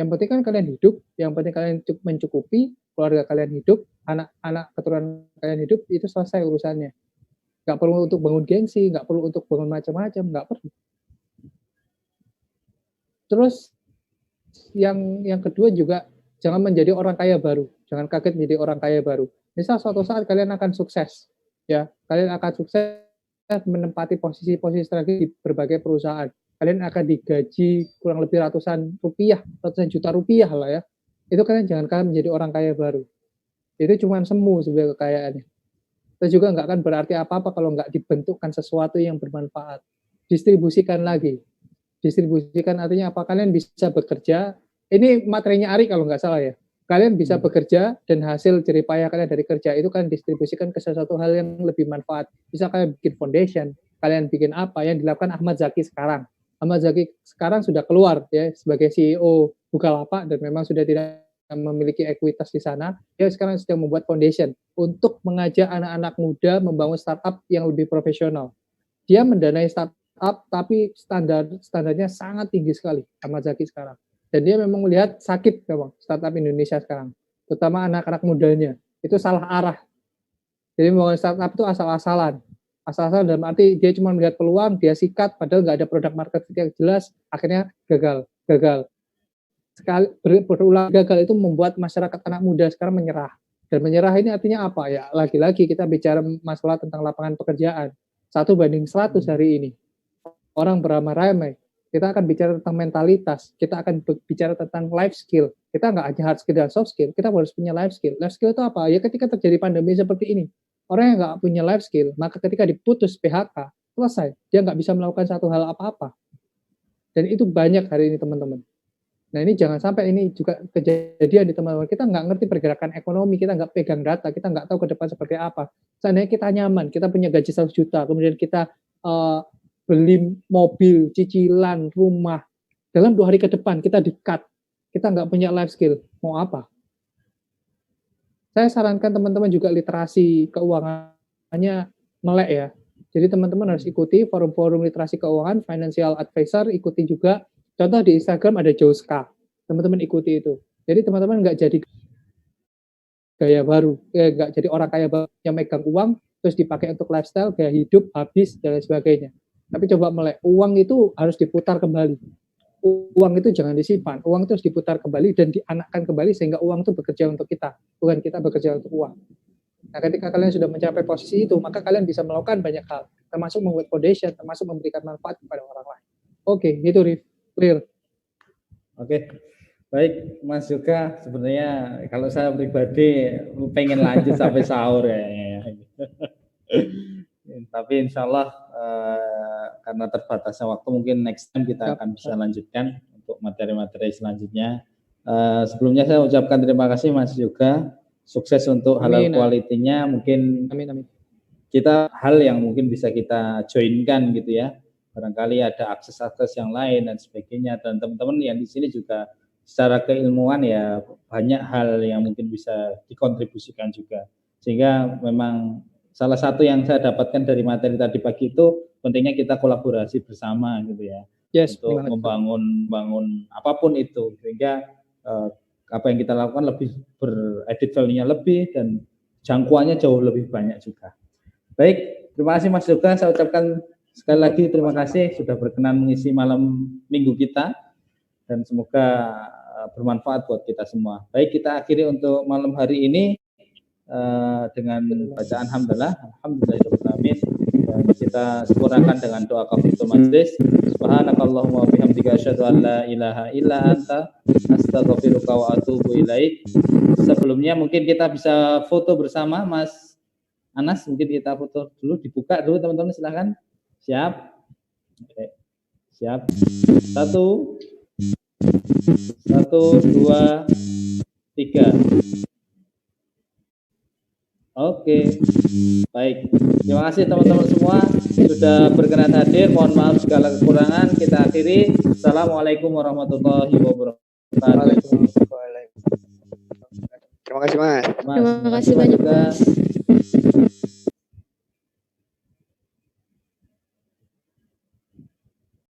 Yang penting kan kalian hidup, yang penting kalian mencukupi, keluarga kalian hidup, anak-anak keturunan kalian hidup, itu selesai urusannya. Nggak perlu untuk bangun gengsi, nggak perlu untuk bangun macam-macam, nggak perlu. Terus yang kedua juga, jangan menjadi orang kaya baru. Jangan kaget menjadi orang kaya baru. Misal suatu saat kalian akan sukses, ya, kalian akan sukses menempati posisi-posisi strategis di berbagai perusahaan. Kalian akan digaji kurang lebih ratusan juta rupiah lah ya. Itu kalian jangan menjadi orang kaya baru. Itu cuma semu sebagai kekayaannya. Itu juga nggak akan berarti apa-apa kalau nggak dibentukkan sesuatu yang bermanfaat. Distribusikan lagi. Distribusikan artinya apa? Kalian bisa bekerja. Ini materinya Ari kalau nggak salah ya. Kalian bisa bekerja dan hasil jeripayah kalian dari kerja itu kalian distribusikan ke sesuatu hal yang lebih manfaat. Bisa kalian bikin foundation, kalian bikin apa yang dilakukan Ahmad Zaki sekarang. Ahmad Zaki sekarang sudah keluar ya sebagai CEO Bukalapak dan memang sudah tidak memiliki ekuitas di sana. Dia sekarang sedang membuat foundation untuk mengajak anak-anak muda membangun startup yang lebih profesional. Dia mendanai startup tapi standarnya sangat tinggi sekali Ahmad Zaki sekarang. Dan dia memang melihat sakit memang startup Indonesia sekarang, terutama anak-anak mudanya. Itu salah arah. Jadi membangun startup itu asal-asalan. Asal-asalan dalam arti dia cuma melihat peluang, dia sikat, padahal nggak ada produk market fit yang jelas, akhirnya gagal. Sekali berulang gagal itu membuat masyarakat anak muda sekarang menyerah. Dan menyerah ini artinya apa? Ya lagi-lagi kita bicara masalah tentang lapangan pekerjaan. 1:100 hari ini. Orang beramai-ramai. Kita akan bicara tentang mentalitas, kita akan bicara tentang life skill. Kita nggak hanya hard skill dan soft skill, kita harus punya life skill. Life skill itu apa? Ya ketika terjadi pandemi seperti ini, orang yang nggak punya life skill, maka ketika diputus PHK, selesai. Dia nggak bisa melakukan satu hal apa-apa. Dan itu banyak hari ini teman-teman. Nah ini jangan sampai ini juga kejadian di teman-teman. Kita nggak ngerti pergerakan ekonomi, kita nggak pegang data, kita nggak tahu ke depan seperti apa. Seandainya kita nyaman, kita punya gaji 100 juta, kemudian kita beli mobil, cicilan, rumah. Dalam 2 hari ke depan kita di-cut. Kita nggak punya life skill. Mau apa? Saya sarankan teman-teman juga literasi keuangannya melek ya. Jadi teman-teman harus ikuti forum-forum literasi keuangan, financial advisor, ikuti juga. Contoh di Instagram ada Joska. Teman-teman ikuti itu. Jadi teman-teman nggak jadi gaya baru. Nggak jadi orang kaya baru yang megang uang, terus dipakai untuk lifestyle, gaya hidup, habis, dan lain sebagainya. Tapi coba melek, uang itu harus diputar kembali. Uang itu jangan disimpan, uang itu harus diputar kembali dan dianakkan kembali sehingga uang itu bekerja untuk kita, bukan kita bekerja untuk uang. Nah, ketika kalian sudah mencapai posisi itu, maka kalian bisa melakukan banyak hal, termasuk membuat foundation, termasuk memberikan manfaat kepada orang lain. Oke, itu clear. Oke, baik Mas Yoga. Sebenarnya kalau saya pribadi pengen lanjut sampai sahur ya. Tapi insya Allah karena terbatasnya waktu mungkin next time kita akan bisa lanjutkan untuk materi-materi selanjutnya. Sebelumnya saya ucapkan terima kasih Mas Yoga, sukses untuk halal quality-nya. Mungkin amin. Kita hal yang mungkin bisa kita joinkan gitu ya, barangkali ada akses-akses yang lain dan sebagainya. Dan teman-teman yang di sini juga secara keilmuan ya banyak hal yang mungkin bisa dikontribusikan juga. Sehingga memang salah satu yang saya dapatkan dari materi tadi pagi itu pentingnya kita kolaborasi bersama gitu ya. Yes, untuk membangun apapun itu, sehingga apa yang kita lakukan lebih beredit value-nya lebih dan jangkauannya jauh lebih banyak juga. Baik, terima kasih Mas Yoga. Saya ucapkan sekali lagi terima kasih sudah berkenan mengisi malam minggu kita dan semoga bermanfaat buat kita semua. Baik, kita akhiri untuk malam hari ini dengan bacaan hamdalah, alhamdulillahirobbilalamin, dan kita sempurnakan dengan doa kafaratul majlis. Subhanakallahumma wa bihamdika asyhadu an la ilaha illa anta astaghfiruka wa atubu ilaik. Sebelumnya mungkin kita bisa foto bersama Mas Anas, mungkin kita foto dulu, dibuka dulu teman-teman, silakan. Siap? Oke. Siap. 1 2 3. Oke, baik. Terima kasih teman-teman semua sudah berkenan hadir. Mohon maaf segala kekurangan. Kita akhiri. Assalamualaikum warahmatullahi wabarakatuh. Terima kasih Mas. Terima kasih banyak Mas.